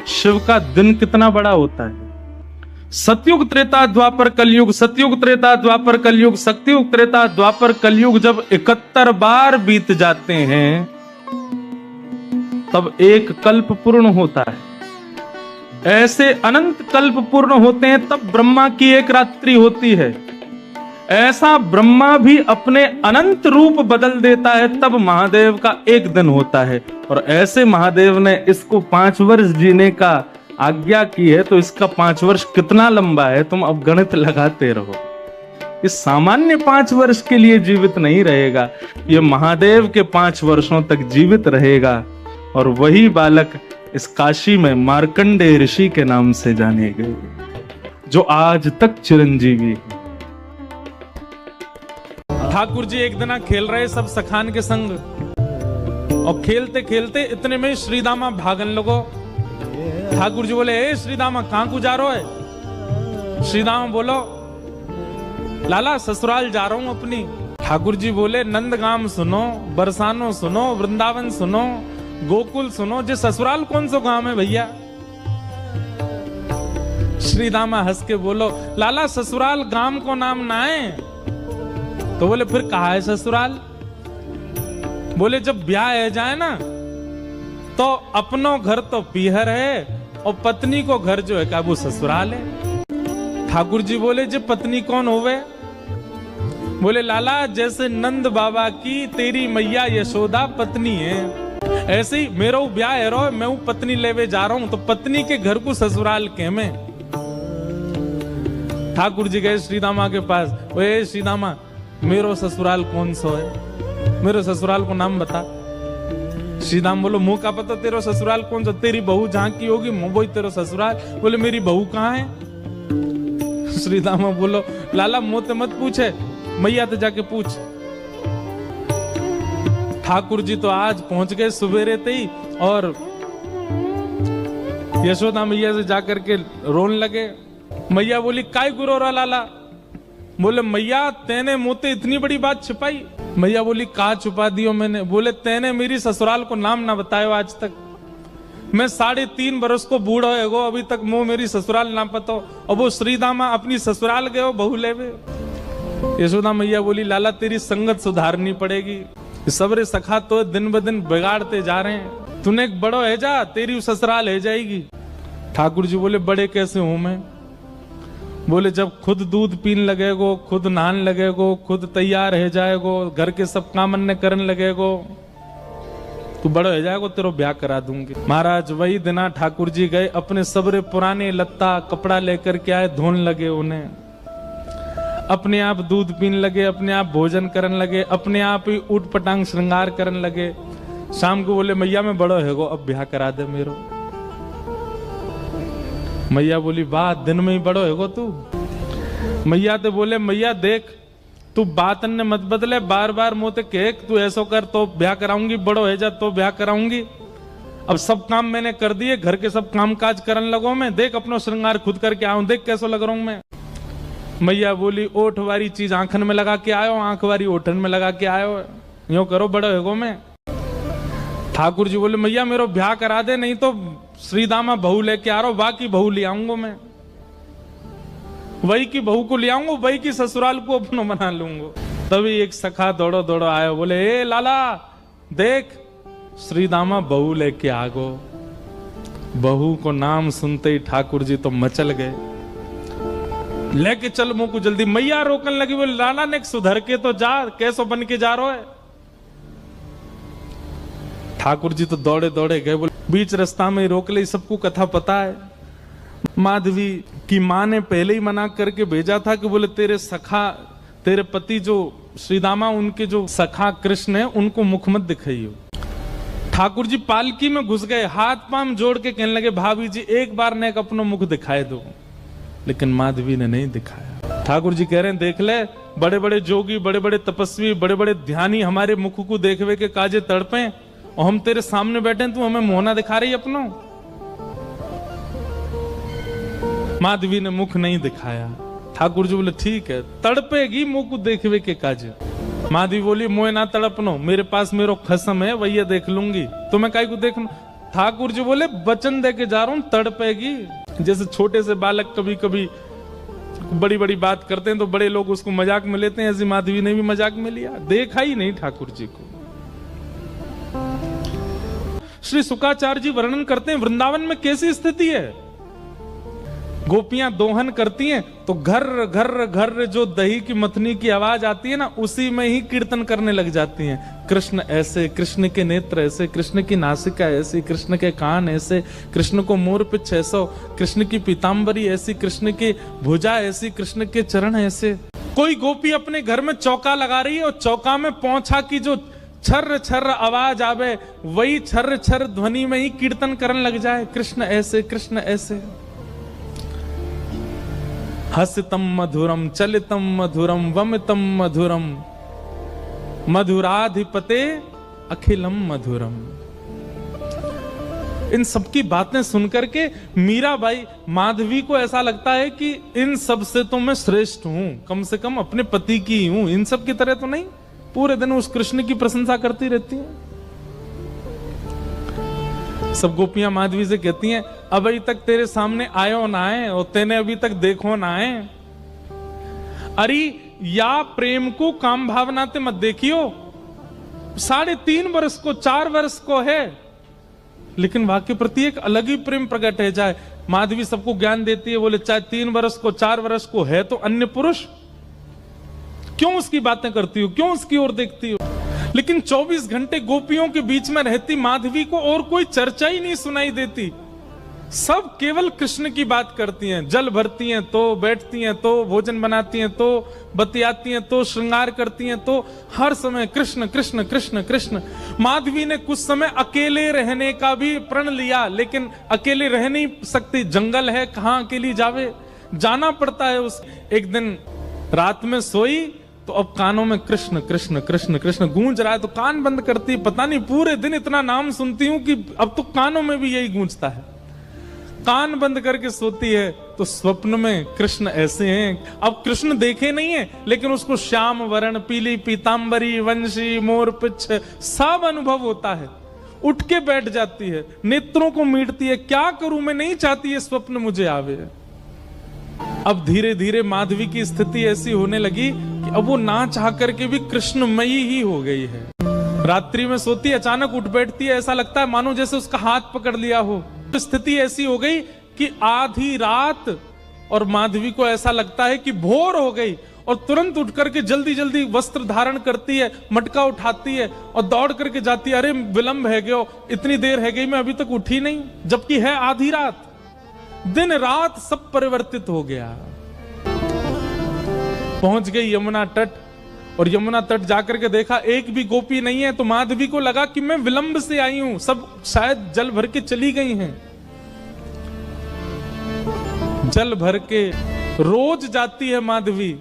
शिव का दिन कितना बड़ा होता है। सतयुग त्रेता द्वापर कलयुग, सतयुग त्रेता द्वापर कलयुग, सतयुग त्रेता द्वापर कलयुग जब 71 बार बीत जाते हैं तब एक कल्प पूर्ण होता है। ऐसे अनंत कल्प पूर्ण होते हैं तब ब्रह्मा की एक रात्रि होती है। ऐसा ब्रह्मा भी अपने अनंत रूप बदल देता है तब महादेव का एक दिन होता है। और ऐसे महादेव ने इसको 5 वर्ष जीने का आज्ञा की है, तो इसका 5 वर्ष कितना लंबा है तुम अब गणित लगाते रहो। इस सामान्य 5 वर्ष के लिए जीवित नहीं रहेगा, ये महादेव के 5 वर्षों तक जीवित रहेगा। और वही बालक इस काशी में मार्कंडेय ऋषि के नाम से जाने गए, जो आज तक चिरंजीवी है। ठाकुर जी एक दिन खेल रहे सब सखान के संग, और खेलते खेलते इतने में श्रीदामा भागन लगो। ठाकुर जी बोले, ए श्रीदामा कहां को जा रहे है? श्रीदामा बोलो, लाला ससुराल जा रहा हूं अपनी। ठाकुर जी बोले, नंदगाम सुनो, बरसानो सुनो, वृंदावन सुनो, गोकुल सुनो, जे ससुराल कौन सा गांव है भैया? श्रीदामा हंस के बोलो, लाला ससुराल गांव को नाम ना है। तो बोले, फिर कहा है ससुराल? बोले, जब ब्याह है जाए ना तो अपनो घर तो पीहर है और पत्नी को घर जो है वो ससुराल है। ठाकुर जी बोले, जे पत्नी कौन होवे? बोले, लाला जैसे नंद बाबा की तेरी मैया यशोदा पत्नी है, ऐसे ही मेरा ब्याह है रो, मैं हूं पत्नी लेवे जा रहा हूं, तो पत्नी के घर को ससुराल के में। ठाकुर जी गए श्रीदामा के पास, ओए श्रीदामा मेरो ससुराल कौन सा है? मेरे ससुराल को नाम बता। श्रीदाम बोलो, मुंह का पता तेरा ससुराल कौन सा? तेरी बहू जहां की होगी वही तेरा ससुराल। बोले, मेरी बहू कहाँ है? श्रीदामा बोलो, लाला मुंह ते मत पूछे, मैया ते जाके पूछ। ठाकुर जी तो आज पहुंच गए सुबेरे ते ही, और यशोदा मैया से जाकर के रोने लगे। मैया बोली, काय गुरो रा लाला? बोले, मैया तेने मुझे इतनी बड़ी बात छिपाई। मैया बोली, कहा छुपा दियो मैंने? बोले, तेने मेरी ससुराल को नाम ना बतायो आज तक। मैं 3.5 बरस को बूढ़ा है अभी तक मुंह मेरी ससुराल ना पता, और वो श्रीदामा अपनी ससुराल गए बहू लेवे। यशोदा मैया बोली, लाला तेरी संगत सुधारनी पड़ेगी, सबरे सखा तो दिन ब दिन बिगाड़ते जा रहे हैं, तूने एक बड़ो है जा, तेरी ससुराल है जाएगी। ठाकुर जी बोले, बड़े कैसे हूं मैं? बोले, जब खुद दूध पीन लगेगो, खुद नहान लगेगो, खुद तैयार है जाएगो, घर के सब काम अन्य करन लगेगो, तू बड़ो हो जाएगो, तेरो ब्याह करा दूंगी। महाराज वही दिना ठाकुर जी गए, अपने सबरे पुराने लत्ता कपड़ा लेकर के आए, धोन लगे उन्हें, अपने आप दूध पीन लगे, अपने आप भोजन करन लगे, अपने आप ही उठ पटांग श्रृंगार करन लगे। शाम को बोले, मैया मैं बड़ो है गो, अब ब्याह करा दे मेरो। मैया बोली, वाह दिन में ही बड़ो है गो तू। मैया ते बोले, मैया देख तू बात ने मत बदले, बार बार मोते कह तू ऐसो कर तो ब्याह कराऊंगी, बड़ो है जा तो ब्याह कराऊंगी। अब सब काम मैंने कर दिए, घर के सब काम काज करन लगो मैं, देख अपनो श्रृंगार खुद करके आऊं, देख कैसो लग रहा हूं मैं। मैया बोली, ओठ वाली चीज आंखन में लगा के आयो, आंख वाली ओठन में लगा के आयो, यूं करो बड़ो है गो मैं। ठाकुर जी बोले, मैया मेरो ब्याह करा दे, नहीं तो श्रीदामा बहू लेके आ रहा हूं, बाकी बहू ले आऊंगा मैं, वही की बहू को ले आऊंगा, वही की ससुराल को अपना बना लूंगा। तभी एक सखा दौड़ो दौड़ो आयो, बोले, ए लाला देख श्रीदामा बहू लेके आ गो। बहू को नाम सुनते ही ठाकुर जी तो मचल गए, लेके चल मुंह को जल्दी। मैया रोकन लगी, बोले, लाला ने सुधर के तो जा, कैसो बन के जा रहा है? ठाकुर जी तो दौड़े दौड़े गए, बोले बीच रास्ता में रोक ले, सबको कथा पता है। माधवी की माँ ने पहले ही मना करके भेजा था कि बोले तेरे सखा, तेरे पति जो श्रीदामा, उनके जो सखा कृष्ण है, उनको मुख मत दिखाइयो। ठाकुर जी पालकी में घुस गए, हाथ पांव जोड़ के कहने लगे, भाभी जी एक बार ने अपना मुख दिखाए दो, लेकिन माधवी ने नहीं दिखाया। ठाकुर जी कह रहे हैं, देख ले, बड़े बड़े जोगी, बड़े बड़े तपस्वी, बड़े बड़े ध्यानी हमारे मुख को देखवे के काजे तड़पे, और हम तेरे सामने बैठे, तू हमें मोहना दिखा रही अपनो। माधवी ने मुख नहीं दिखाया। ठाकुर जी बोले, ठीक है, तड़पेगी मुंह को देखवे के काज। माधवी बोली, मोए ना तड़पनो, मेरे पास मेरो खसम है, वही देख लूंगी, तुम्हें काई को देखना। ठाकुर जी बोले, वचन दे के जा रहा हूं, तड़पेगी। जैसे छोटे से बालक कभी कभी बड़ी बड़ी बात करते हैं तो बड़े लोग उसको मजाक में लेते हैं, ऐसी माधवी ने भी मजाक में लिया, देखा ही नहीं ठाकुर जी को। श्री शुकाचार्य जी वर्णन करते हैं, वृंदावन में कैसी स्थिति है। गोपियां दोहन करती हैं तो घर घर घर जो दही की मथनी की आवाज आती है ना, उसी में ही कीर्तन करने लग जाती हैं। कृष्ण ऐसे, कृष्ण के नेत्र ऐसे, कृष्ण की नासिका ऐसी, कृष्ण के कान ऐसे, कृष्ण को मोर पिछ ऐसा, कृष्ण की पीताम्बरी ऐसी, कृष्ण की भुजा ऐसी, कृष्ण के चरण ऐसे। कोई गोपी अपने घर में चौका लगा रही है और चौका में पौंछा की जो छर्र छर्र आवाज आवे, वही छर्र छर्र ध्वनि में ही कीर्तन करने लग जाए, कृष्ण ऐसे, कृष्ण ऐसे। हसितम मधुरम, चलितम मधुरम, वमितम मधुरम, मधुराधिपते अखिलम मधुरम। इन सबकी बातें सुनकर के मीराबाई, माधवी को ऐसा लगता है कि इन सब से तो मैं श्रेष्ठ हूं, कम से कम अपने पति की ही हूं, इन सब की तरह तो नहीं। पूरे दिन उस कृष्ण की प्रशंसा करती रहती हैं। सब गोपियां माधवी से कहती हैं, अभी तक तेरे सामने आयो ना है और तेने अभी तक देखो ना है। अरे या प्रेम को काम भावना ते मत देखियो, 3.5 वर्ष को 4 वर्ष को है, लेकिन वाक्य प्रति एक अलग ही प्रेम प्रकट है जाए। माधवी सबको ज्ञान देती है, बोले चाहे 3 वर्ष को 4 वर्ष को है तो अन्य पुरुष, क्यों उसकी बातें करती हो, क्यों उसकी ओर देखती हो। लेकिन 24 घंटे गोपियों के बीच में रहती माधवी को और कोई चर्चा ही नहीं सुनाई देती। सब केवल कृष्ण की बात करती हैं, जल भरती हैं तो, बैठती हैं तो, भोजन बनाती हैं तो, बतियाती हैं तो, श्रृंगार करती हैं तो, हर समय कृष्ण कृष्ण कृष्ण कृष्ण। माधवी ने कुछ समय अकेले रहने का भी प्रण लिया, लेकिन अकेले रह नहीं सकती, जंगल है, कहां अकेली जावे, जाना पड़ता है। उस एक दिन रात में सोई तो अब कानों में कृष्ण कृष्ण कृष्ण कृष्ण गूंज रहा है, तो कान बंद करती, पता नहीं पूरे दिन इतना नाम सुनती हूं कि अब तो कानों में भी यही गूंजता है। कान बंद करके सोती है तो स्वप्न में कृष्ण ऐसे हैं। अब कृष्ण देखे नहीं है, लेकिन उसको श्याम वर्ण, पीली पीतांबरी, वंशी, मोर पिछ सब अनुभव होता है। उठ के बैठ जाती है, नेत्रों को मीटती है, क्या करूं मैं, नहीं चाहती है स्वप्न मुझे आवे। अब धीरे धीरे माधवी की स्थिति ऐसी होने लगी कि अब वो ना चाह करके भी कृष्णमयी ही हो गई है। रात्रि में सोती, अचानक उठ बैठती है, ऐसा लगता है मानो जैसे उसका हाथ पकड़ लिया हो। स्थिति ऐसी हो गई कि आधी रात और माधवी को ऐसा लगता है कि भोर हो गई, और तुरंत उठ करके जल्दी जल्दी वस्त्र धारण करती है, मटका उठाती है और दौड़ करके जाती है। अरे विलंब है गयो, इतनी देर है गई, मैं अभी तक उठी नहीं, जबकि है आधी रात। दिन रात सब परिवर्तित हो गया। पहुंच गई यमुना तट, और यमुना तट जाकर के देखा एक भी गोपी नहीं है, तो माधवी को लगा कि मैं विलंब से आई हूं, सब शायद जल भर के चली गई हैं। जल भर के रोज जाती है माधवी,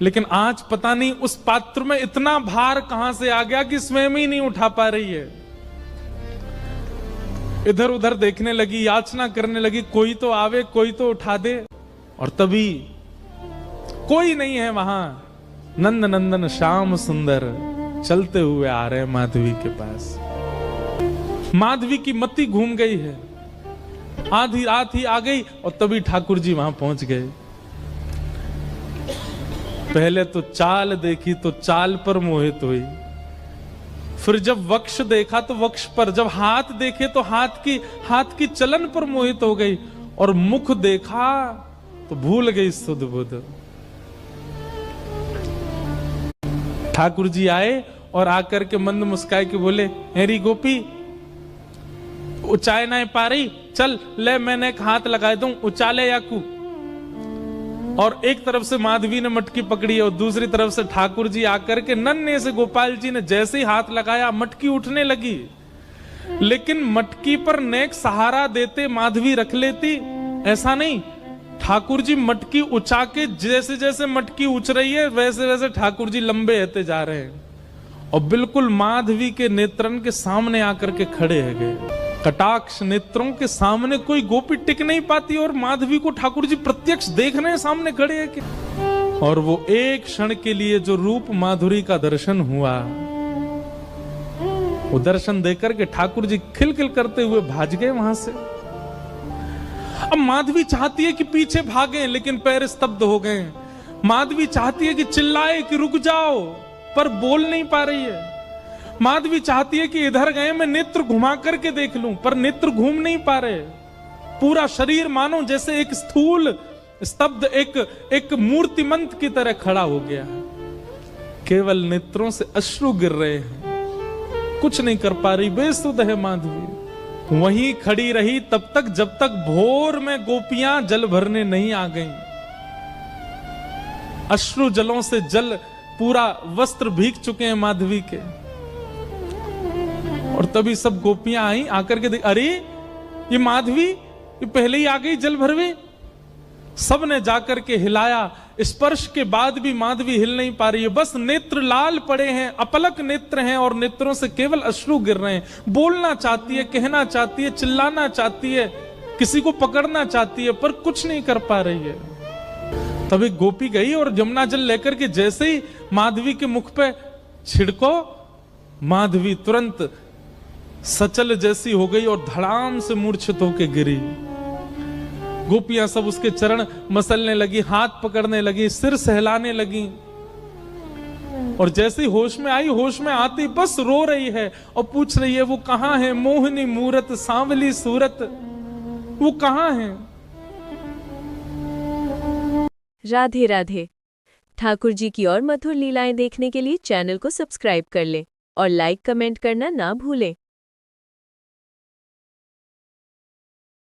लेकिन आज पता नहीं उस पात्र में इतना भार कहां से आ गया कि स्वयं ही नहीं उठा पा रही है। इधर उधर देखने लगी, याचना करने लगी, कोई तो आवे, कोई तो उठा दे, और तभी कोई नहीं है वहां। नंद नंदन श्याम सुंदर चलते हुए आ रहे हैं माधवी के पास। माधवी की मति घूम गई है, आधी रात ही आ गई, और तभी ठाकुर जी वहां पहुंच गए। पहले तो चाल देखी तो चाल पर मोहित हुई, फिर जब वक्ष देखा तो वक्ष पर, जब हाथ देखे तो हाथ की चलन पर मोहित हो गई, और मुख देखा तो भूल गई सुध बुध। ठाकुर जी आए और आकर के मंद मुस्काए के बोले, हेरी गोपी उचाए ना पा रही, चल ले मैंने एक हाथ लगा दूं, उचाले याकू। और एक तरफ से माधवी ने मटकी पकड़ी और दूसरी तरफ से ठाकुर जी आकर के नन्हे से गोपाल जी ने जैसे ही हाथ लगाया, मटकी उठने लगी। लेकिन मटकी पर नेक सहारा देते माधवी रख लेती, ऐसा नहीं। ठाकुर जी मटकी उछा के, जैसे जैसे मटकी उछ रही है वैसे वैसे ठाकुर जी लंबे होते जा रहे हैं, और बिल्कुल माधवी के नेत्रन के सामने आकर के खड़े है गए। कटाक्ष नेत्रों के सामने कोई गोपी टिक नहीं पाती, और माधवी को ठाकुर जी प्रत्यक्ष देख रहे हैं, सामने खड़े हैं कि। और वो एक क्षण के लिए जो रूप माधुरी का दर्शन हुआ, वो दर्शन देकर के ठाकुर जी खिलखिल करते हुए भाग गए वहां से। अब माधवी चाहती है कि पीछे भागे, लेकिन पैर स्तब्ध हो गए। माधवी चाहती है कि चिल्लाए कि रुक जाओ, पर बोल नहीं पा रही है। माधवी चाहती है कि इधर गए मैं नेत्र घुमा करके देख लूं, पर नेत्र घूम नहीं पा रहे। पूरा शरीर मानो जैसे एक स्थूल स्तब्ध एक मूर्तिमंत की तरह खड़ा हो गया है। केवल नेत्रों से अश्रु गिर रहे हैं, कुछ नहीं कर पा रही, बेसुध है माधवी। वहीं खड़ी रही तब तक जब तक भोर में गोपियां जल भरने नहीं आ गईं। अश्रु जलों से जल पूरा वस्त्र भीग चुके हैं माधवी के। और तभी सब गोपियां आई, आकर के देख, अरे ये माधवी ये पहले ही आ गई जल भरवे। सब ने जाकर के हिलाया, स्पर्श के बाद भी माधवी हिल नहीं पा रही है, बस नेत्र लाल पड़े हैं, अपलक नेत्र हैं और नेत्रों से केवल अश्रु गिर रहे हैं। बोलना चाहती है, कहना चाहती है, चिल्लाना चाहती है, किसी को पकड़ना चाहती है, पर कुछ नहीं कर पा रही है। तब एक गोपी गई और यमुना जल लेकर के जैसे ही माधवी के मुख पे छिड़को, माधवी तुरंत सचल जैसी हो गई और धड़ाम से मूर्छित होकर गिरी। गोपियां सब उसके चरण मसलने लगी, हाथ पकड़ने लगी, सिर सहलाने लगी। और जैसे ही होश में आई, होश में आती बस रो रही है और पूछ रही है वो कहां है, मोहिनी मूरत सांवली सूरत, वो कहां है। राधे राधे। ठाकुर जी की और मधुर लीलाएं देखने के लिए चैनल को सब्सक्राइब कर लें और लाइक कमेंट करना ना भूलें।